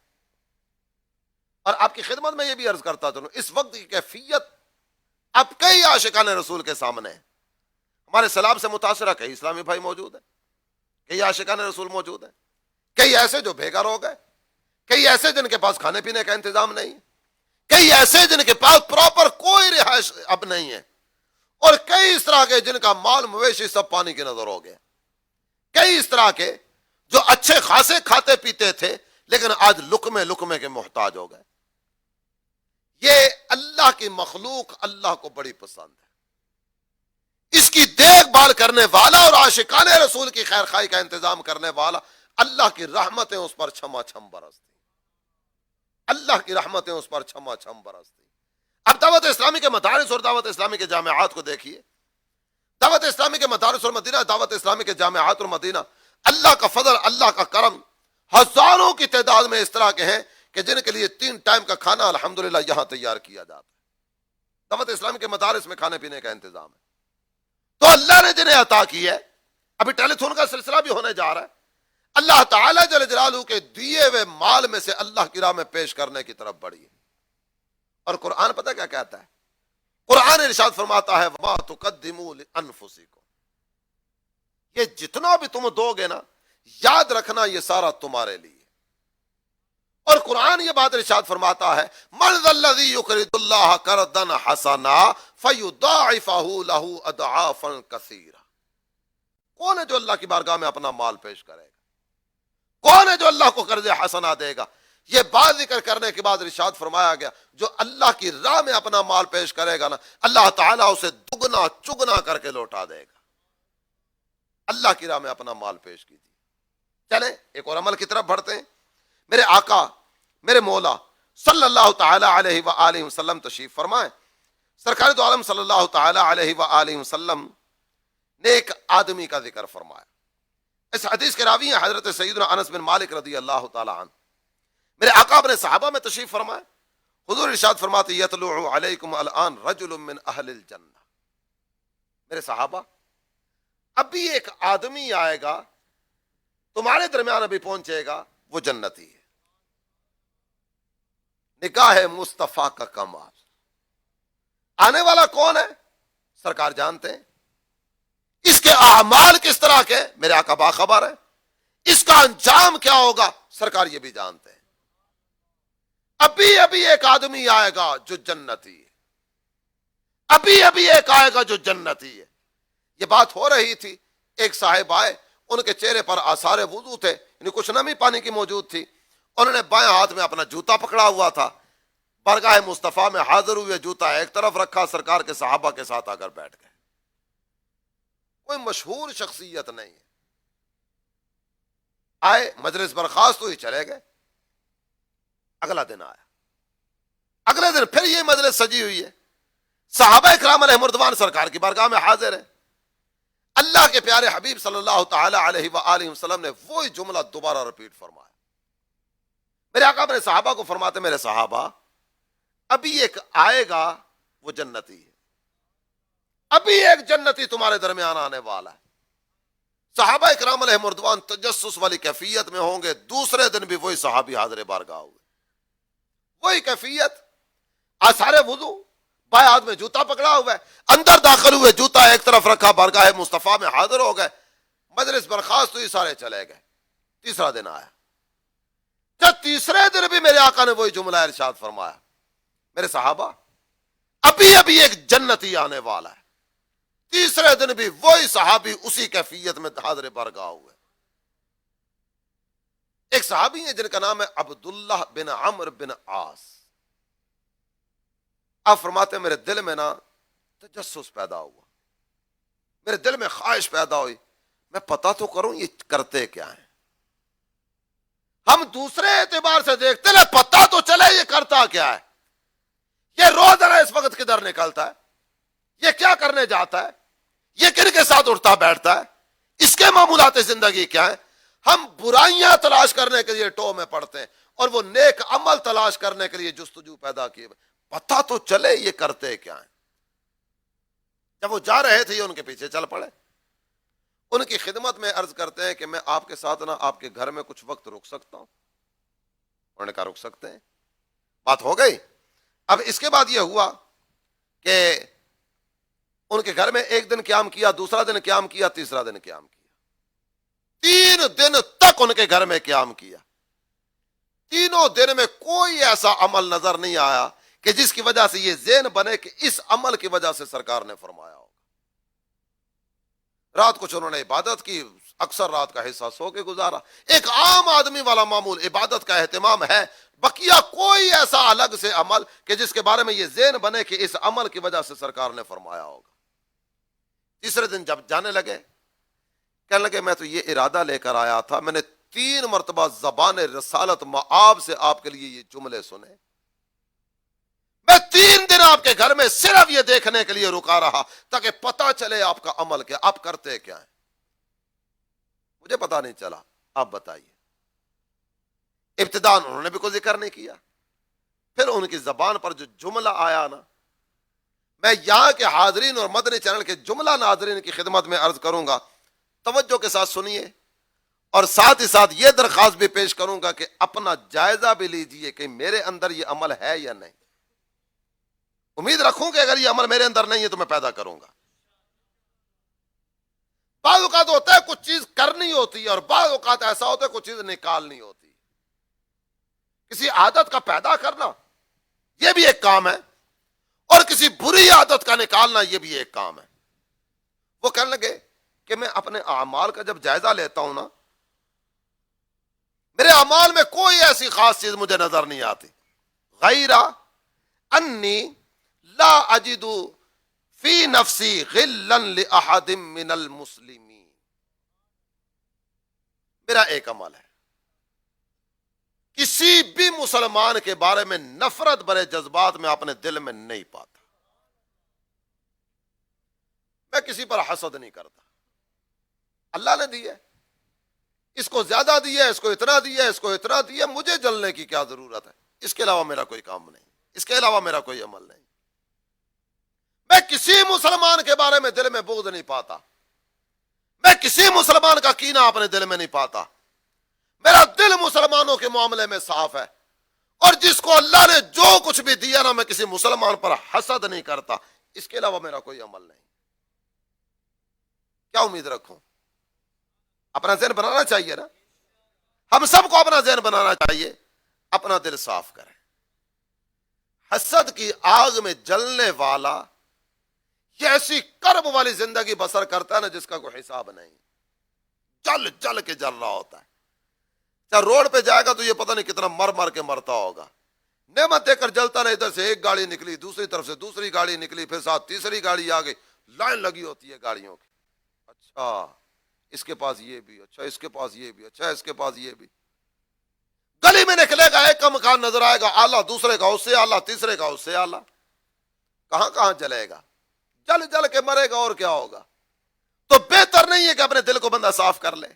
Speaker 2: اور آپ کی خدمت میں یہ بھی عرض کرتا چلوں، اس وقت کی کیفیت اب کئی عاشقان رسول کے سامنے ہے۔ ہمارے سلام سے متاثرہ کئی اسلامی بھائی موجود ہیں، کئی عاشقان رسول موجود ہیں، کئی ایسے جو بے گھر ہو گئے، کئی ایسے جن کے پاس کھانے پینے کا انتظام نہیں ہے، کئی ایسے جن کے پاس پراپر کوئی رہائش اب نہیں ہے، اور کئی اس طرح کے جن کا مال مویشی سب پانی کی نظر ہو گیا، کئی اس طرح کے جو اچھے خاصے کھاتے پیتے تھے لیکن آج لقمے لقمے کے محتاج ہو گئے۔ یہ اللہ کی مخلوق اللہ کو بڑی پسند ہے، اس کی دیکھ بھال کرنے والا اور عاشقان رسول کی خیر خواہی کا انتظام کرنے والا، اللہ کی رحمتیں اس پر چھما چھم برستی، اللہ کی رحمتیں اس پر چھما چھم برستی۔ اب دعوت اسلامی کے مدارس اور دعوت اسلامی کے جامعات کو دیکھیے، دعوت اسلامی کے مدارس اور مدینہ، دعوت اسلامی کے جامعات اور مدینہ، اللہ کا فضل، اللہ کا کرم، ہزاروں کی تعداد میں اس طرح کے ہیں کہ جن کے لیے 3 ٹائم کا کھانا الحمدللہ یہاں تیار کیا جاتا ہے۔ دعوت اسلامی کے مدارس میں کھانے پینے کا انتظام ہے۔ تو اللہ نے جنہیں عطا کی ہے، ابھی ٹیلی تھون کا سلسلہ بھی ہونے جا رہا ہے، اللہ تعالیٰ جل جلالہ کے دیے ہوئے مال میں سے اللہ کی راہ میں پیش کرنے کی طرف بڑھیے۔ اور قرآن پتہ کیا کہتا ہے؟ قرآن ارشاد فرماتا ہے وَمَا تُقَدِّمُوا لِأَنفُسِكُمْ، یہ جتنا بھی تم دو گے نا، یاد رکھنا یہ سارا تمہارے لیے. اور قرآن یہ بات ارشاد فرماتا ہے من ذا الذی یقرض اللہ قرضا حسنا فیضاعفہ لہ اضعافا کثیرا. کون ہے جو اللہ کی بارگاہ میں اپنا مال پیش کرے گا؟ کون ہے جو اللہ کو قرض حسنا دے گا؟ یہ بات ذکر کرنے کے بعد ارشاد فرمایا گیا جو اللہ کی راہ میں اپنا مال پیش کرے گا نا، اللہ تعالیٰ اسے دگنا چگنا کر کے لوٹا دے گا. اللہ کی راہ میں اپنا مال پیش کیجیے. چلیں ایک اور عمل کی طرف بڑھتے ہیں. میرے آقا میرے مولا صلی اللہ تعالی علیہ وآلہ وسلم تشریف فرمائیں. سرکار دو عالم صلی اللہ تعالی علیہ وآلہ وسلم نے ایک آدمی کا ذکر فرمایا. اس حدیث کے راوی ہیں حضرت سیدنا انس بن مالک رضی اللہ تعالی عنہ. میرے آقا اپنے صحابہ میں تشریف فرمائے. حضور ارشاد فرماتے یطلع علیکم الان رجل من اہل الجنہ. میرے صحابہ ابھی ایک آدمی آئے گا تمہارے درمیان، ابھی پہنچے گا، وہ جنتی ہے. نکاح مصطفیٰ کا کمال. آنے والا کون ہے سرکار جانتے ہیں. اس کے اعمال کس طرح کے میرے آقا باخبر ہے. اس کا انجام کیا ہوگا سرکار یہ بھی جانتے ہیں. ابھی ابھی ایک آدمی آئے گا جو جنتی ہے. ابھی ابھی ایک آئے گا جو جنتی ہے. یہ بات ہو رہی تھی. ایک صاحب آئے، ان کے چہرے پر آثار وضو تھے، یعنی کچھ نمی پانی کی موجود تھی. انہوں نے بائیں ہاتھ میں اپنا جوتا پکڑا ہوا تھا. بارگاہ مصطفیٰ میں حاضر ہوئے، جوتا ایک طرف رکھا، سرکار کے صحابہ کے ساتھ آ کر بیٹھ گئے. کوئی مشہور شخصیت نہیں ہے. آئے، مجلس برخاست ہوئی، چلے گئے. اگلا دن آیا، اگلے دن پھر یہ مجلس سجی ہوئی ہے. صحابہ اکرام علیہ مردوان سرکار کی بارگاہ میں حاضر ہیں. اللہ کے پیارے حبیب صلی اللہ تعالی علیہ وآلہ وسلم نے وہی جملہ دوبارہ رپیٹ فرمایا. میرے آقا اپنے صحابہ کو فرماتے میرے صحابہ ابھی ایک آئے گا وہ جنتی ہے. ابھی ایک جنتی تمہارے درمیان آنے والا ہے. صحابہ اکرام علیہ مردوان تجسس والی کیفیت میں ہوں گے. دوسرے دن بھی وہی صحابی حاضر بارگاہ ہوئے، وہی کیفیت، آثار وضو، بائیں ہاتھ میں جوتا پکڑا ہوا ہے. اندر داخل ہوئے، جوتا ایک طرف رکھا، بارگاہ مصطفیٰ میں حاضر ہو گئے. مجلس برخاست ہوئی، سارے چلے گئے. تیسرا دن آیا. جب تیسرے دن بھی میرے آقا نے وہی جملہ ارشاد فرمایا میرے صحابہ ابھی ابھی ایک جنتی آنے والا ہے. تیسرے دن بھی وہی صحابی اسی کیفیت میں حاضر بارگاہ ہوئے. ایک صحابی ہیں جن کا نام ہے عبداللہ بن عمرو بن عاص. آپ فرماتے ہیں میرے دل میں نا تجسس پیدا ہوا، میرے دل میں خواہش پیدا ہوئی میں پتہ تو کروں یہ کرتے کیا ہیں. ہم دوسرے اعتبار سے دیکھتے لے، پتہ تو چلے یہ کرتا کیا ہے. یہ روزانہ اس وقت کدھر نکلتا ہے، یہ کیا کرنے جاتا ہے، یہ کن کے ساتھ اٹھتا بیٹھتا ہے، اس کے معمولات زندگی کیا ہیں. ہم برائیاں تلاش کرنے کے لیے ٹو میں پڑتے ہیں اور وہ نیک عمل تلاش کرنے کے لیے جستجو پیدا کیے. پتہ تو چلے یہ کرتے کیا ہیں. جب وہ جا رہے تھے یہ ان کے پیچھے چل پڑے. ان کی خدمت میں عرض کرتے ہیں کہ میں آپ کے ساتھ نا آپ کے گھر میں کچھ وقت رک سکتا ہوں. انہوں نے کہا رک سکتے ہیں. بات ہو گئی. اب اس کے بعد یہ ہوا کہ ان کے گھر میں ایک دن قیام کیا، دوسرا دن قیام کیا، تیسرا دن قیام کیا. 3 دن تک ان کے گھر میں قیام کیا. تینوں دن میں کوئی ایسا عمل نظر نہیں آیا کہ جس کی وجہ سے یہ ذہن بنے کہ اس عمل کی وجہ سے سرکار نے فرمایا ہوگا. رات کچھ انہوں نے عبادت کی، اکثر رات کا حصہ سو کے گزارا. ایک عام آدمی والا معمول عبادت کا اہتمام ہے، بقیہ کوئی ایسا الگ سے عمل کہ جس کے بارے میں یہ ذہن بنے کہ اس عمل کی وجہ سے سرکار نے فرمایا ہوگا. تیسرے دن جب جانے لگے کہنے لگے میں تو یہ ارادہ لے کر آیا تھا، میں نے 3 مرتبہ زبان رسالت مآب سے آپ کے لیے یہ جملے سنے. میں 3 دن آپ کے گھر میں صرف یہ دیکھنے کے لیے رکا رہا تاکہ پتہ چلے آپ کا عمل کیا، آپ کرتے کیا ہیں. مجھے پتہ نہیں چلا، آپ بتائیے. ابتداء انہوں نے بھی کوئی ذکر نہیں کیا. پھر ان کی زبان پر جو جملہ آیا نا، میں یہاں کے حاضرین اور مدنی چینل کے جملہ ناظرین کی خدمت میں عرض کروں گا، توجہ کے ساتھ سنیے اور ساتھ ہی ساتھ یہ درخواست بھی پیش کروں گا کہ اپنا جائزہ بھی لیجئے کہ میرے اندر یہ عمل ہے یا نہیں. امید رکھوں کہ اگر یہ عمل میرے اندر نہیں ہے تو میں پیدا کروں گا. بعض اوقات ہوتا ہے کچھ چیز کرنی ہوتی ہے اور بعض اوقات ایسا ہوتا ہے کچھ چیز نکالنی ہوتی ہے. کسی عادت کا پیدا کرنا یہ بھی ایک کام ہے اور کسی بری عادت کا نکالنا یہ بھی ایک کام ہے. وہ کہنے لگے کہ میں اپنے اعمال کا جب جائزہ لیتا ہوں نا، میرے اعمال میں کوئی ایسی خاص چیز مجھے نظر نہیں آتی غیر انی لا اجد فی نفسی غلا لاحد من المسلمین. میرا ایک عمل ہے، کسی بھی مسلمان کے بارے میں نفرت بھرے جذبات میں اپنے دل میں نہیں پاتا. میں کسی پر حسد نہیں کرتا. اللہ نے دی ہے، اس کو زیادہ دیا ہے، اس کو اتنا دیا ہے، اس کو اتنا دیا ہے، مجھے جلنے کی کیا ضرورت ہے؟ اس کے علاوہ میرا کوئی کام نہیں، اس کے علاوہ میرا کوئی عمل نہیں. میں کسی مسلمان کے بارے میں دل میں بغض نہیں پاتا، میں کسی مسلمان کا کینہ اپنے دل میں نہیں پاتا. میرا دل مسلمانوں کے معاملے میں صاف ہے، اور جس کو اللہ نے جو کچھ بھی دیا نا، میں کسی مسلمان پر حسد نہیں کرتا. اس کے علاوہ میرا کوئی عمل نہیں. کیا امید رکھوں؟ اپنا ذہن بنانا چاہیے نا. ہم سب کو اپنا ذہن بنانا چاہیے، اپنا دل صاف کریں. حسد کی آگ میں جلنے والا یہ ایسی کرب والی زندگی بسر کرتا ہے نا جس کا کوئی حساب نہیں. جل جل کے جل رہا ہوتا ہے. چاہے روڈ پہ جائے گا تو یہ پتہ نہیں کتنا مر مر کے مرتا ہوگا. نعمت دے کر جلتا نہیں، ادھر سے ایک گاڑی نکلی، دوسری طرف سے دوسری گاڑی نکلی، پھر ساتھ تیسری گاڑی آ گئی، لائن لگی ہوتی ہے گاڑیوں کی. اچھا اس کے پاس یہ بھی، اچھا اس کے پاس یہ بھی، اچھا اس کے پاس یہ بھی. گلی میں نکلے گا ایک کا مکان نظر آئے گا اعلیٰ، دوسرے کا اس سے اعلیٰ، تیسرے کا اس سے اعلیٰ. کہاں کہاں جلے گا، جل جل کے مرے گا اور کیا ہوگا. تو بہتر نہیں ہے کہ اپنے دل کو بندہ صاف کر لے.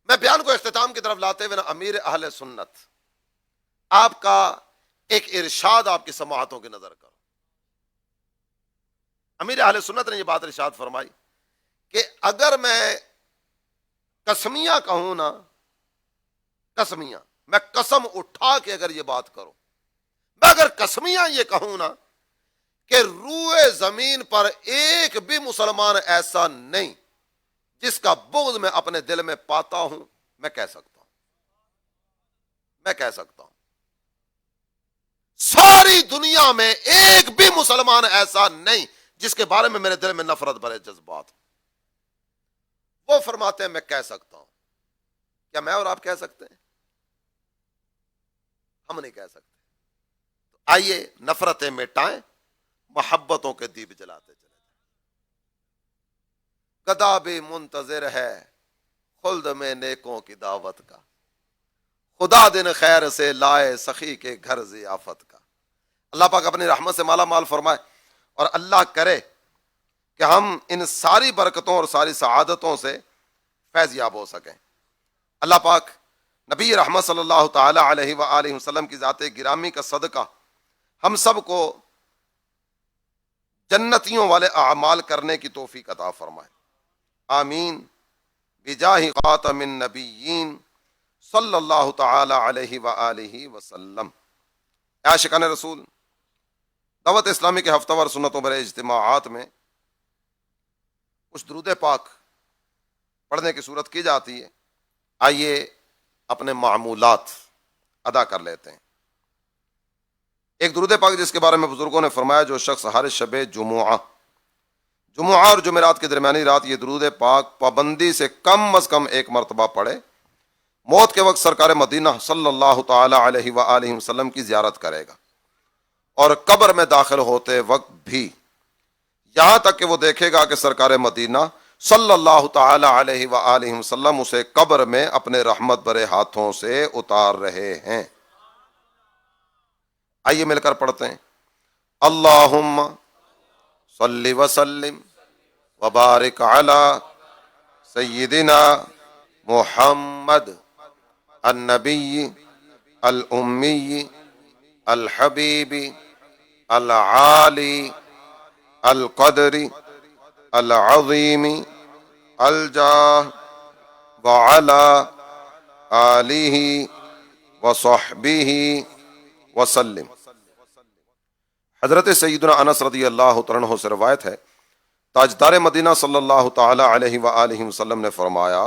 Speaker 2: میں بیان کو اختتام کی طرف لاتے ہوئے نا امیر اہل سنت آپ کا ایک ارشاد آپ کی سماعتوں کی نظر کرو. امیر اہل سنت نے یہ بات ارشاد فرمائی کہ اگر میں قسمیہ کہوں نا، قسمیہ میں قسم اٹھا کے اگر یہ بات کروں، میں اگر قسمیہ یہ کہوں نا کہ روئے زمین پر ایک بھی مسلمان ایسا نہیں جس کا بغض میں اپنے دل میں پاتا ہوں، میں کہہ سکتا ہوں، میں کہہ سکتا ہوں ساری دنیا میں ایک بھی مسلمان ایسا نہیں جس کے بارے میں میرے دل میں نفرت بھرے جذبات ہوں. وہ فرماتے ہیں میں کہہ سکتا ہوں. کیا میں اور آپ کہہ سکتے ہیں؟ ہم نہیں کہہ سکتے. تو آئیے نفرتیں مٹائیں، محبتوں کے دیپ جلاتے چلے جائیں. گدا بھی منتظر ہے خلد میں نیکوں کی دعوت کا، خدا دن خیر سے لائے سخی کے گھر ضیافت کا. اللہ پاک اپنی رحمت سے مالا مال فرمائے اور اللہ کرے کہ ہم ان ساری برکتوں اور ساری سعادتوں سے فیض یاب ہو سکیں. اللہ پاک نبی رحمت صلی اللہ تعالی علیہ وآلہ وسلم کی ذات گرامی کا صدقہ ہم سب کو جنتیوں والے اعمال کرنے کی توفیق عطا فرمائے. آمین بجاہ خاتم النبیین صلی اللہ تعالی علیہ وآلہ وسلم. عاشقان رسول، دعوت اسلامی کے ہفتہ وار سنتوں بھرے اجتماعات میں کچھ درود پاک پڑھنے کی صورت کی جاتی ہے. آئیے اپنے معمولات ادا کر لیتے ہیں. ایک درود پاک جس کے بارے میں بزرگوں نے فرمایا جو شخص ہر شب جمعہ اور جمعرات کے درمیانی رات یہ درود پاک پابندی سے کم از کم ایک مرتبہ پڑھے، موت کے وقت سرکار مدینہ صلی اللہ تعالی علیہ وآلہ وسلم کی زیارت کرے گا، اور قبر میں داخل ہوتے وقت بھی، یہاں تک کہ وہ دیکھے گا کہ سرکار مدینہ صلی اللہ تعالی علیہ وآلہ وسلم اسے قبر میں اپنے رحمت بھرے ہاتھوں سے اتار رہے ہیں. آئیے مل کر پڑھتے ہیں. اللہم صلی وسلم وبارک علی سیدنا محمد النبی الامی الحبیب العالی القدر العظیم الجاہ وعلی آلہ وصحبہ وسلم. حضرت سیدنا انس رضی اللہ عنہ سے روایت ہے تاجدار مدینہ صلی اللہ تعالی علیہ وآلہ وسلم نے فرمایا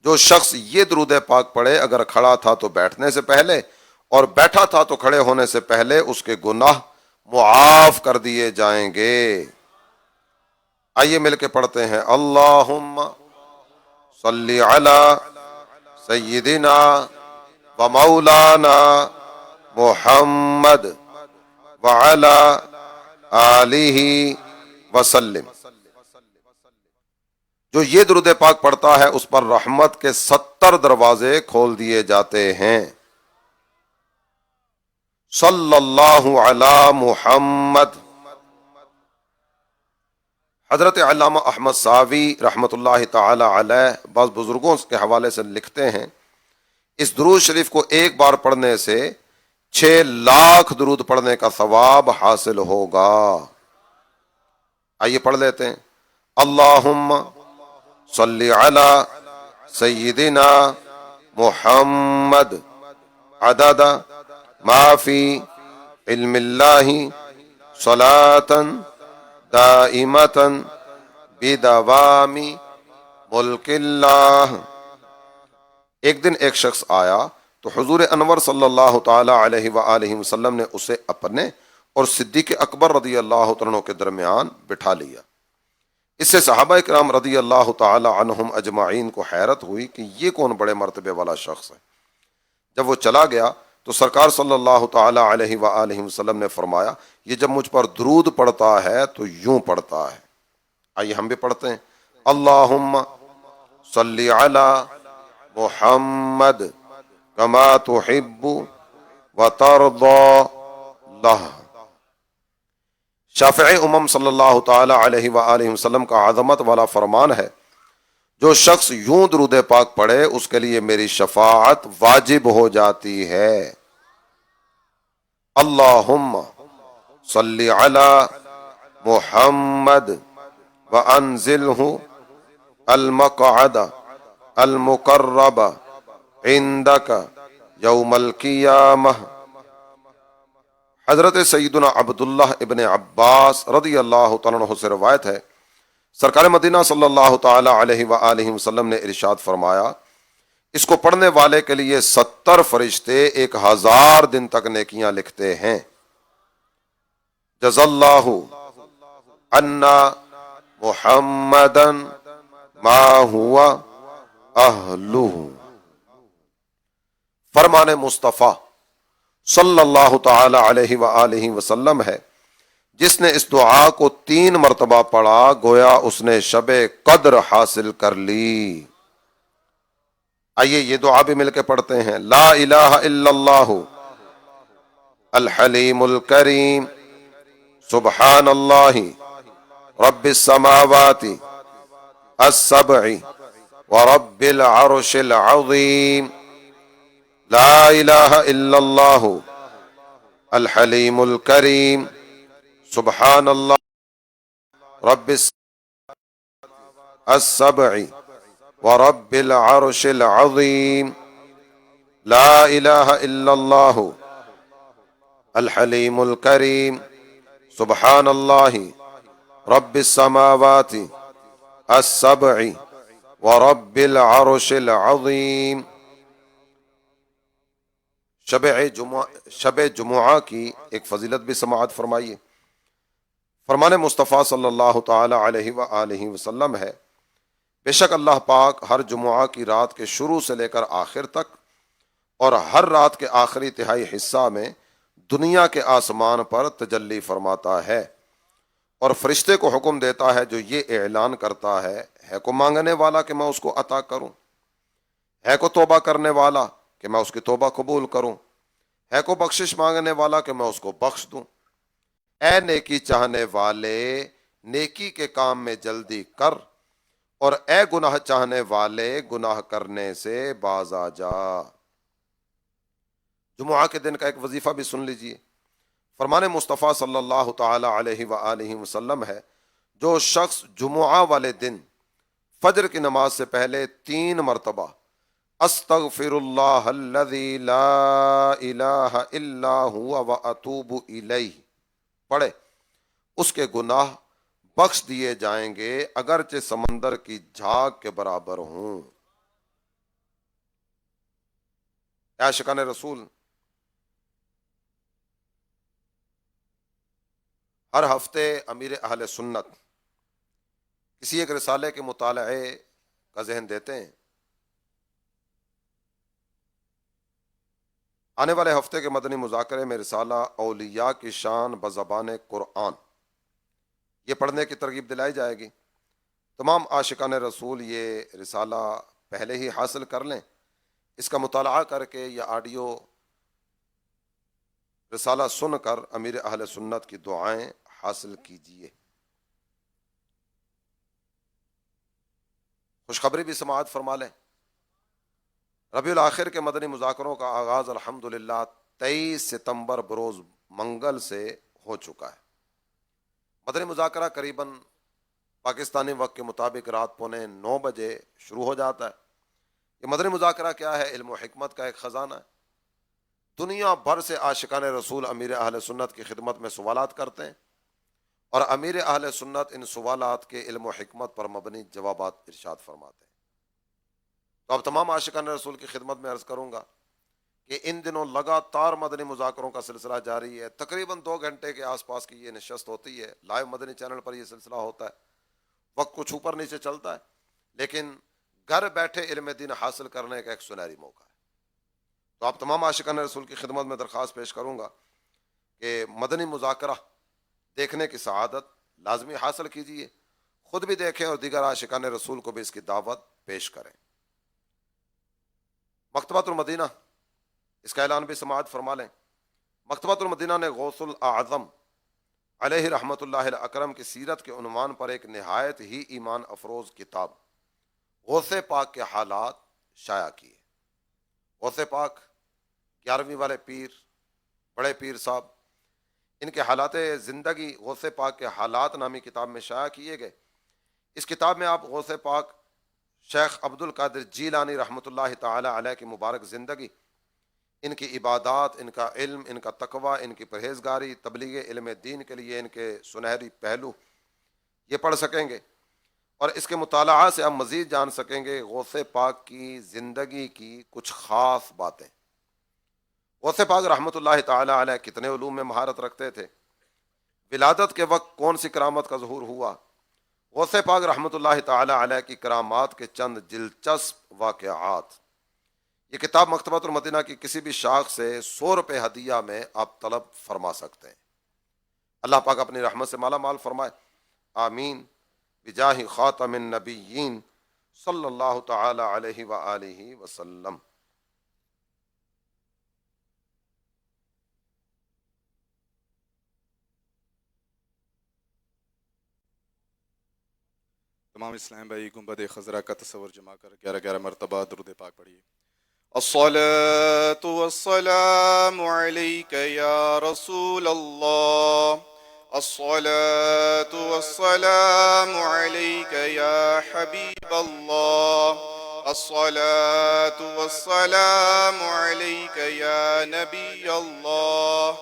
Speaker 2: جو شخص یہ درود پاک پڑھے اگر کھڑا تھا تو بیٹھنے سے پہلے اور بیٹھا تھا تو کھڑے ہونے سے پہلے اس کے گناہ معاف کر دیے جائیں گے۔ آئیے مل کے پڑھتے ہیں، اللہم صلی علی سیدنا و مولانا محمد وعلی آلہ وسلم۔ جو یہ درود پاک پڑھتا ہے اس پر رحمت کے 70 دروازے کھول دیے جاتے ہیں۔ صلی اللہ علی محمد۔ حضرت علامہ احمد ساوی رحمۃ اللہ تعالی علیہ بعض بزرگوں کے حوالے سے لکھتے ہیں اس درود شریف کو ایک بار پڑھنے سے 6 لاکھ درود پڑھنے کا ثواب حاصل ہوگا۔ آئیے پڑھ لیتے ہیں، اللہم صلی علی سیدنا محمد عدد ما فی علم اللہ صلاۃ دائمۃ بدوام ملک اللہ۔ ایک دن ایک شخص آیا تو حضور انور صلی اللہ تعالی علیہ وآلہ وسلم نے اسے اپنے اور صدیق اکبر رضی اللہ تعالیٰ عنہ کے درمیان بٹھا لیا۔ اس سے صحابہ کرام رضی اللہ تعالی عنہم اجمعین کو حیرت ہوئی کہ یہ کون بڑے مرتبے والا شخص ہے۔ جب وہ چلا گیا تو سرکار صلی اللہ تعالی علیہ وآلہ وسلم نے فرمایا یہ جب مجھ پر درود پڑھتا ہے تو یوں پڑھتا ہے۔ آئیے ہم بھی پڑھتے ہیں، اللہم صلی علی محمد کما تحب وترضی لہ۔ شافعی امم صلی اللہ تعالی علیہ وآلہ وسلم کا عظمت والا فرمان ہے جو شخص یوں درود پاک پڑھے اس کے لیے میری شفاعت واجب ہو جاتی ہے۔ اللہم صلی علی محمد وانزلہ المقعد المقرب عندک یوم القیامہ۔ حضرت سیدنا عبداللہ ابن عباس رضی اللہ تعالیٰ عنہ سے روایت ہے سرکار مدینہ صلی اللہ تعالی علیہ وآلہ وسلم نے ارشاد فرمایا اس کو پڑھنے والے کے لیے 70 فرشتے 1000 دن تک نیکیاں لکھتے ہیں۔ جزا اللہ عنا محمدا ما ہوا اہلہ۔ فرمان مصطفیٰ صلی اللہ تعالی علیہ وآلہ وسلم ہے جس نے اس دعا کو 3 مرتبہ پڑھا گویا اس نے شب قدر حاصل کر لی۔ آئیے یہ دعا بھی مل کے پڑھتے ہیں، لا الہ الا اللہ الحلیم الکریم سبحان اللہ رب السماوات السبع ورب العرش العظیم، لا الہ الا اللہ الحلیم الکریم سبحان اللہ رب السبع ورب العرش العظیم، لا الہ الا اللہ الحلیم الکریم سبحان اللہ رب السماوات السبع ورب العرش العظیم۔ شب جمعہ کی ایک فضیلت بھی سماعت فرمائیے۔ فرمان مصطفیٰ صلی اللہ تعالی علیہ وآلہ وسلم ہے بے شک اللہ پاک ہر جمعہ کی رات کے شروع سے لے کر آخر تک اور ہر رات کے آخری تہائی حصہ میں دنیا کے آسمان پر تجلی فرماتا ہے اور فرشتے کو حکم دیتا ہے جو یہ اعلان کرتا ہے کو مانگنے والا کہ میں اس کو عطا کروں، ہے کو توبہ کرنے والا کہ میں اس کی توبہ قبول کروں، ہے کو بخشش مانگنے والا کہ میں اس کو بخش دوں۔ اے نیکی چاہنے والے نیکی کے کام میں جلدی کر اور اے گناہ چاہنے والے گناہ کرنے سے باز آ جا۔ جمعہ کے دن کا ایک وظیفہ بھی سن لیجئے۔ فرمان مصطفیٰ صلی اللہ تعالی علیہ وآلہ وسلم ہے جو شخص جمعہ والے دن فجر کی نماز سے پہلے 3 مرتبہ استغفر اللہ الذی لا الہ الا ہوا واتوب الیہ پڑھے اس کے گناہ بخش دیے جائیں گے اگرچہ سمندر کی جھاگ کے برابر ہوں۔ عاشقان رسول، ہر ہفتے امیر اہل سنت کسی ایک رسالے کے مطالعے کا ذہن دیتے ہیں۔ آنے والے ہفتے کے مدنی مذاکرے میں رسالہ اولیاء کی شان بزبان قرآن، یہ پڑھنے کی ترغیب دلائی جائے گی۔ تمام عاشقان رسول یہ رسالہ پہلے ہی حاصل کر لیں، اس کا مطالعہ کر کے یا آڈیو رسالہ سن کر امیر اہل سنت کی دعائیں حاصل کیجیے۔ خوشخبری بھی سماعت فرما لیں، ربیع الاخر کے مدنی مذاکروں کا آغاز الحمدللہ 23 ستمبر بروز منگل سے ہو چکا ہے۔ مدنی مذاکرہ قریباً پاکستانی وقت کے مطابق رات 8:45 بجے شروع ہو جاتا ہے۔ یہ مدنی مذاکرہ کیا ہے؟ علم و حکمت کا ایک خزانہ ہے۔ دنیا بھر سے عاشقان رسول امیر اہل سنت کی خدمت میں سوالات کرتے ہیں، اور امیر اہل سنت ان سوالات کے علم و حکمت پر مبنی جوابات ارشاد فرماتے ہیں۔ تو اب تمام عاشقان رسول کی خدمت میں عرض کروں گا کہ ان دنوں لگاتار مدنی مذاکروں کا سلسلہ جاری ہے۔ تقریباً 2 گھنٹے کے آس پاس کی یہ نشست ہوتی ہے۔ لائیو مدنی چینل پر یہ سلسلہ ہوتا ہے۔ وقت کچھ اوپر نیچے چلتا ہے، لیکن گھر بیٹھے علم دین حاصل کرنے کا ایک سنہری موقع ہے۔ تو آپ تمام عاشقان رسول کی خدمت میں درخواست پیش کروں گا کہ مدنی مذاکرہ دیکھنے کی سعادت لازمی حاصل کیجیے، خود بھی دیکھیں اور دیگر عاشقان رسول کو بھی اس کی دعوت پیش کریں۔ مکتبۃ المدینہ، اس کا اعلان بھی سماعت فرما لیں۔ مکتبۃ المدینہ نے غوث الاعظم علیہ رحمۃ اللہ الاکرم کی سیرت کے عنوان پر ایک نہایت ہی ایمان افروز کتاب غوث پاک کے حالات شائع کیے۔ غوث پاک 11ویں والے پیر، بڑے پیر صاحب، ان کے حالات زندگی غوث پاک کے حالات نامی کتاب میں شائع کیے گئے۔ اس کتاب میں آپ غوث پاک شیخ عبد القادر جیلانی رحمۃ اللہ تعالی علیہ کی مبارک زندگی، ان کی عبادات، ان کا علم، ان کا تقوی، ان کی پرہیزگاری، تبلیغ علم دین کے لیے ان کے سنہری پہلو یہ پڑھ سکیں گے، اور اس کے مطالعہ سے ہم مزید جان سکیں گے غوث پاک کی زندگی کی کچھ خاص باتیں۔ غوث پاک رحمۃ اللہ تعالی علیہ کتنے علوم میں مہارت رکھتے تھے؟ ولادت کے وقت کون سی کرامت کا ظہور ہوا؟ غوث پاک رحمۃ اللہ تعالی علیہ کی کرامات کے چند دلچسپ واقعات۔ یہ کتاب مکتبۃ المدینہ کی کسی بھی شاخ سے 100 روپے ہدیہ میں آپ طلب فرما سکتے ہیں۔ اللہ پاک اپنی رحمت سے مالا مال فرمائے، آمین، بجاہ خاتم النبیین صلی اللہ تعالی علیہ وآلہ وسلم۔
Speaker 3: تمام اسلام بھائی گنبد خضرا کا تصور جما کر 11 مرتبہ درود پاک پڑھیے۔ الصلاة والسلام عليك يا رسول الله، الصلاة والسلام عليك يا حبيب الله، الصلاة والسلام عليك يا نبي الله،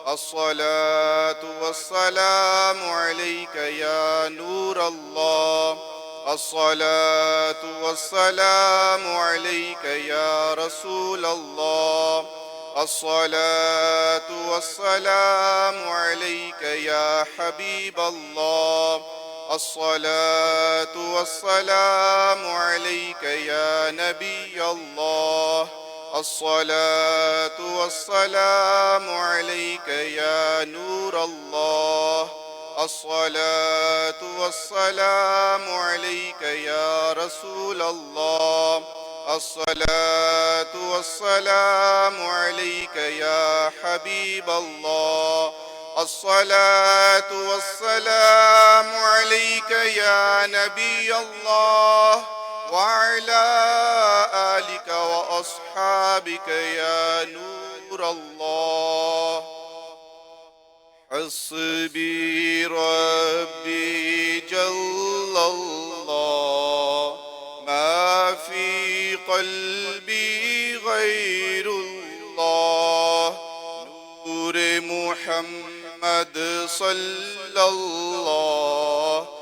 Speaker 3: الصلاة والسلام عليك يا نور الله، الصلاة والسلام عليك يا رسول الله، الصلاة والسلام عليك يا حبيب الله، الصلاة والسلام عليك يا نبي الله، الصلاة والسلام عليك يا نور الله، الصلاة والسلام عليك يا رسول الله، الصلاة والسلام عليك يا حبيب الله، الصلاة والسلام عليك يا نبي الله، وعلى آلك وأصحابك يا نور الله. حسبي ربي جل الله، ما في قلبي غير الله، نور محمد صلى الله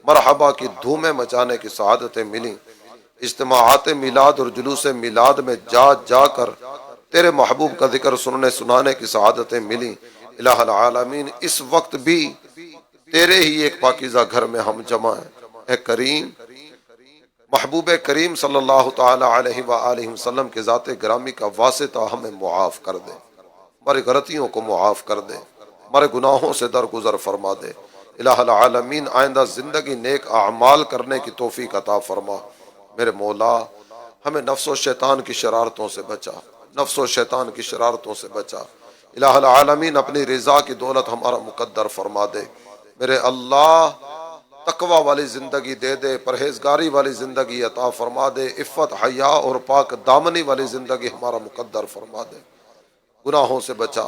Speaker 2: مرحبا کی دھومیں مچانے کی سعادتیں ملیں، اجتماعات میلاد اور جلوس میلاد میں جا جا کر تیرے محبوب کا ذکر سننے سنانے کی سعادتیں ملیں۔ الہ العالمین اس وقت بھی تیرے ہی ایک پاکیزہ گھر میں ہم جمع ہیں۔ اے کریم، محبوب کریم صلی اللہ تعالی علیہ وآلہ وسلم کے ذات گرامی کا واسطہ ہمیں معاف کر دے، ہماری غلطیوں کو معاف کر دے، ہمارے گناہوں سے درگزر فرما دے۔ الہ العالمین آئندہ زندگی نیک اعمال کرنے کی توفیق عطا فرما۔ میرے مولا، ہمیں نفس و شیطان کی شرارتوں سے بچا، نفس و شیطان کی شرارتوں سے بچا۔ الہ العالمین اپنی رضا کی دولت ہمارا مقدر فرما دے۔ میرے اللہ، تقوی والی زندگی دے دے، پرہیزگاری والی زندگی عطا فرما دے، عفت حیا اور پاک دامنی والی زندگی ہمارا مقدر فرما دے۔ گناہوں سے بچا،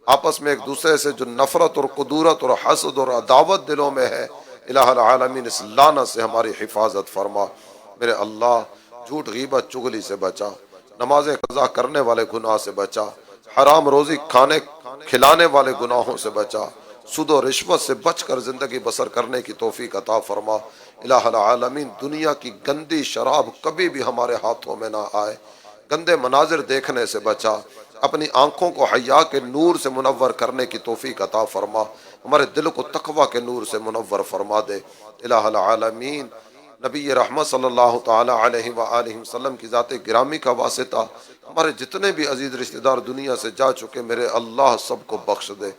Speaker 2: آپس میں ایک دوسرے سے جو نفرت اور قدورت اور حسد اور عداوت دلوں میں ہے، الہ العالمین اس لعنت سے ہماری حفاظت فرما۔ میرے اللہ، جھوٹ غیبت چغلی سے بچا، نماز قضا کرنے والے گناہ سے بچا، حرام روزی کھانے کھلانے والے گناہوں سے بچا، سود و رشوت سے بچ کر زندگی بسر کرنے کی توفیق عطا فرما۔ الہ العالمین دنیا کی گندی شراب کبھی بھی ہمارے ہاتھوں میں نہ آئے، گندے مناظر دیکھنے سے بچا، اپنی آنکھوں کو حیا کے نور سے منور کرنے کی توفیق عطا فرما، ہمارے دل کو تقوی کے نور سے منور فرما دے۔ الہ العالمین نبی رحمت صلی اللہ تعالی علیہ وآلہ وسلم کی ذات گرامی کا واسطہ ہمارے جتنے بھی عزیز رشتہ دار دنیا سے جا چکے، میرے اللہ سب کو بخش دے،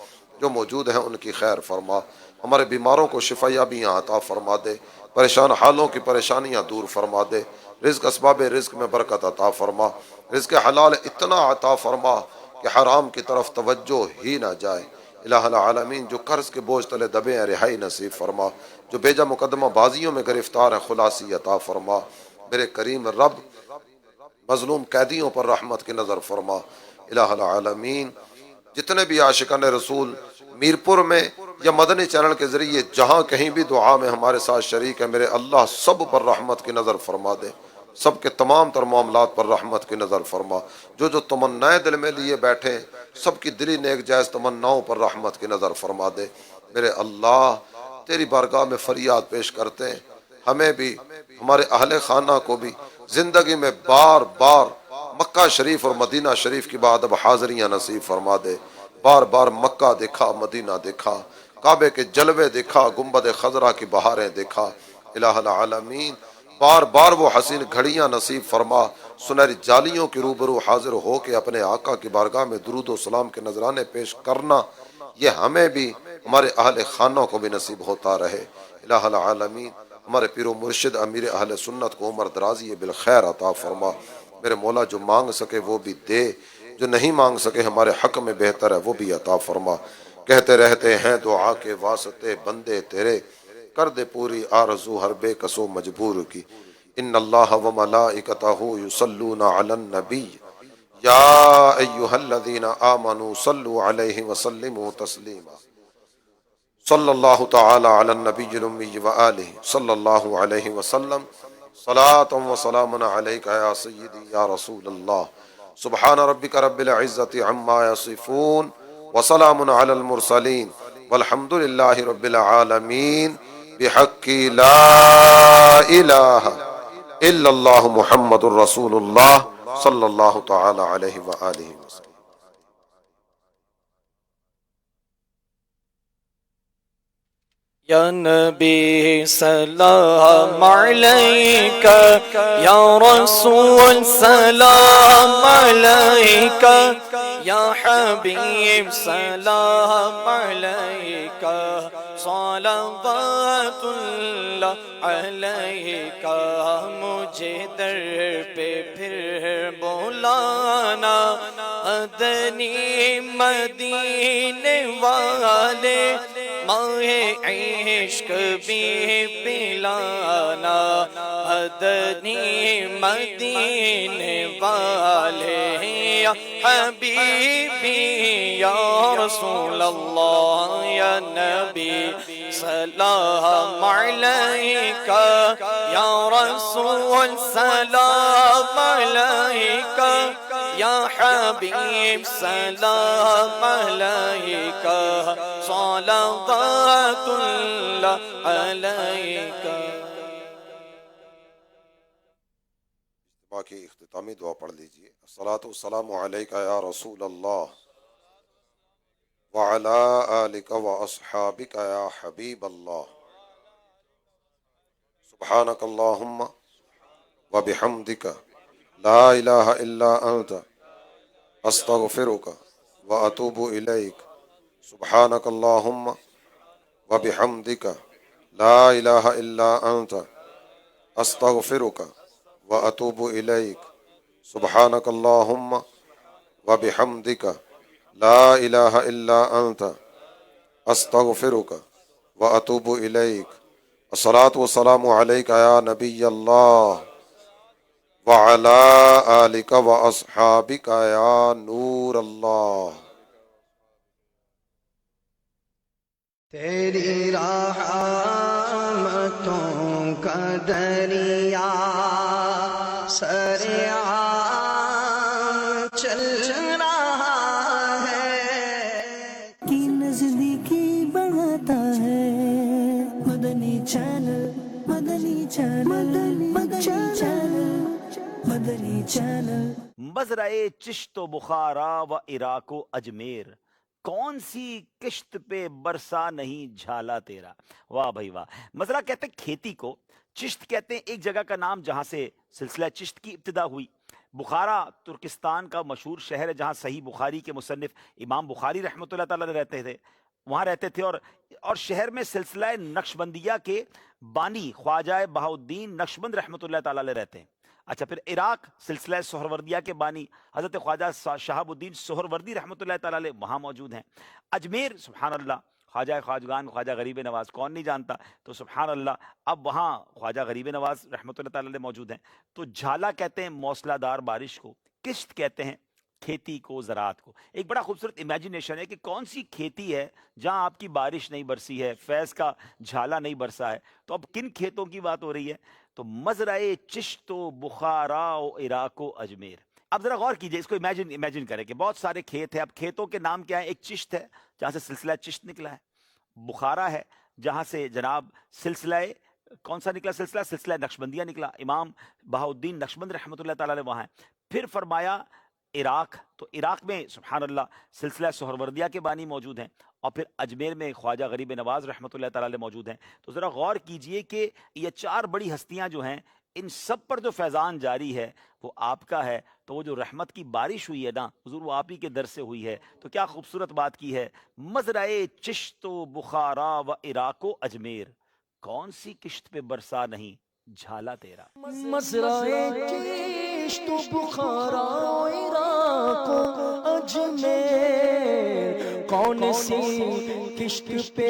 Speaker 2: جو موجود ہیں ان کی خیر فرما، ہمارے بیماروں کو شفا یابیاں عطا فرما دے، پریشان حالوں کی پریشانیاں دور فرما دے، رزق اسباب رزق میں برکت عطا فرما، رزق حلال اتنا عطا فرما کہ حرام کی طرف توجہ ہی نہ جائے۔ الہ العالمین جو قرض کے بوجھ تلے دبے ہیں رہائی نصیب فرما، جو بیجا مقدمہ بازیوں میں گرفتار ہیں خلاصی عطا فرما۔ میرے کریم رب، مظلوم قیدیوں پر رحمت کی نظر فرما۔ الہ العالمین جتنے بھی عاشقان رسول میرپور میں یا مدنی چینل کے ذریعے جہاں کہیں بھی دعا میں ہمارے ساتھ شریک ہے، میرے اللہ سب پر رحمت کی نظر فرما دے، سب کے تمام تر معاملات پر رحمت کی نظر فرما، جو تمنائیں دل میں لیے بیٹھے سب کی دلی نیک جائز تمناؤں پر رحمت کی نظر فرما دے۔ میرے اللہ، تیری بارگاہ میں فریاد پیش کرتے ہیں، ہمیں بھی ہمارے اہل خانہ کو بھی زندگی میں بار بار مکہ شریف اور مدینہ شریف کی بعد اب حاضریاں نصیب فرما دے۔ بار بار مکہ دیکھا، مدینہ دیکھا، کعبے کے جلوے دیکھا، گنبد خضرا کی بہاریں دیکھا۔ الہ العالمین بار بار وہ حسین گھڑیاں نصیب فرما، سنہری جالیوں کے روبرو حاضر ہو کے اپنے آقا کی بارگاہ میں درود و سلام کے نذرانے پیش کرنا، یہ ہمیں بھی ہمارے اہل خانوں کو بھی نصیب ہوتا رہے۔ الہ العالمین ہمارے پیر و مرشد امیر اہل سنت کو عمر درازی بالخیر عطا فرما۔ میرے مولا جو مانگ سکے وہ بھی دے، جو نہیں مانگ سکے ہمارے حق میں بہتر ہے وہ بھی عطا فرما۔ کہتے رہتے ہیں دعا کے واسطے بندے تیرے، کر دے پوری آرزو ہر بے کسو مجبور کی۔ ان اللہ و ملائکتہ یصلون علی النبی یا ایہا الذین آمنوا صلوا علیہ وسلموا تسلیما۔ صلی اللہ تعالی علی النبی الامی وآلہ صلی اللہ علیہ وسلم، صلاۃ و سلام علیک یا سیدی یا رسول اللہ۔ سبحان ربک رب العزت عما یصفون وسلام علی المرسلین والحمد للہ رب العالمین بحق لا الہ الا اللہ محمد الرسول اللہ صلی اللہ تعالی علیہ وآلہ وسلم۔
Speaker 4: یا نبی سلام علیکہ، یا رسول سلام علیکہ، یا حبیب سلام علیکہ، صلوات اللہ علیکہ۔ مجھے در پہ پھر بلانا ادنی مدینے والے، ماہ عشق بھی پلانا ادنی مدینے والے۔ یا حبیبی یا رسول اللہ، یا نبی سلام علیکہ، یا رسول سلام علیکہ، یا حبیب سلام علیکہ۔ صلوات اللہ علیک.
Speaker 2: باقی اختتامی دعا پڑھ لیجئے. الصلاۃ والسلام علیک یا رسول اللہ وعلی آلک واصحابک یا حبیب اللہ. سبحانک اللہم وبحمدک لا الہ الا انت استغفرک واتوب الیک. سبحانک اللہم وبحمدک لا الہ الا انت استغفرک واتوب الیک. سبحانک اللہم وبحمدک لا الہ الا انت استغفرک واتوب الیک. الصلاۃ والسلام علیک یا نبی اللہ وعلی آلک واصحابک یا نور اللہ.
Speaker 1: تیری رحمتوں کا دریا سریعا چل رہا ہے،
Speaker 5: کی نزدیکی بڑھاتا ہے. مدنی چینل، مدنی چینل، مدنی چینل، مدنی چینل.
Speaker 6: مزرعے چشت و بخارا و عراق و اجمیر، کون سی کشت پہ برسا نہیں جھالا تیرا. واہ بھائی واہ. مزرعہ کہتے ہیں کھیتی کو، چشت کہتے ہیں ایک جگہ کا نام جہاں سے سلسلہ چشت کی ابتدا ہوئی. بخارا ترکستان کا مشہور شہر ہے جہاں صحیح بخاری کے مصنف امام بخاری رحمۃ اللہ تعالی رہتے تھے، وہاں رہتے تھے. اور شہر میں سلسلہ نقشبندیہ کے بانی خواجہ بہاؤالدین نقشبند رحمۃ اللہ تعالی رہتے ہیں. اچھا، پھر عراق سلسلہ سہروردیہ کے بانی حضرت خواجہ شہاب الدین سہروردی رحمۃ اللہ تعالی علیہ وہاں موجود ہیں. اجمیر سبحان اللہ خواجہ خواجگان خواجہ غریب نواز کون نہیں جانتا، تو سبحان اللہ اب وہاں خواجہ غریب نواز رحمۃ اللہ تعالی علیہ موجود ہیں. تو جھالا کہتے ہیں موسلا دار بارش کو، کشت کہتے ہیں کھیتی کو، زراعت کو. ایک بڑا خوبصورت امیجنیشن ہے کہ کون سی کھیتی ہے جہاں آپ کی بارش نہیں برسی ہے، فیض کا جھالا نہیں برسا ہے. تو اب کن کھیتوں کی بات ہو رہی ہے؟ تو مزرعے چشت و بخارا و عراق و اجمیر. اب ذرا غور کیجئے، اس کو امیجن کریں کہ بہت سارے کھیت ہیں. اب کھیتوں کے نام کیا ہے؟ ایک چشت ہے جہاں سے سلسلہ چشت نکلا ہے، بخارا ہے جہاں سے جناب سلسلہ کون سا نکلا؟ سلسلہ نقشبندیہ نکلا، امام بہاؤالدین نقشبند رحمۃ اللہ تعالی علیہ وہاں ہے. پھر فرمایا عراق، تو عراق میں سبحان اللہ سلسلہ سہروردیہ کے بانی موجود ہیں. اور پھر اجمیر میں خواجہ غریب نواز رحمۃ اللہ تعالی علیہ موجود ہیں. تو ذرا غور کیجئے کہ یہ چار بڑی ہستیاں جو ہیں ان سب پر جو فیضان جاری ہے وہ آپ کا ہے. تو وہ جو رحمت کی بارش ہوئی ہے نا حضور، وہ آپ ہی کے در سے ہوئی ہے. تو کیا خوبصورت بات کی ہے. مزرعے چشت و بخارا و عراق و اجمیر، کون سی کشت پہ برسا نہیں جھالا تیرا.
Speaker 5: مزرعے چشت و بخارا و عراق و اجمیر، کون سی کشت پہ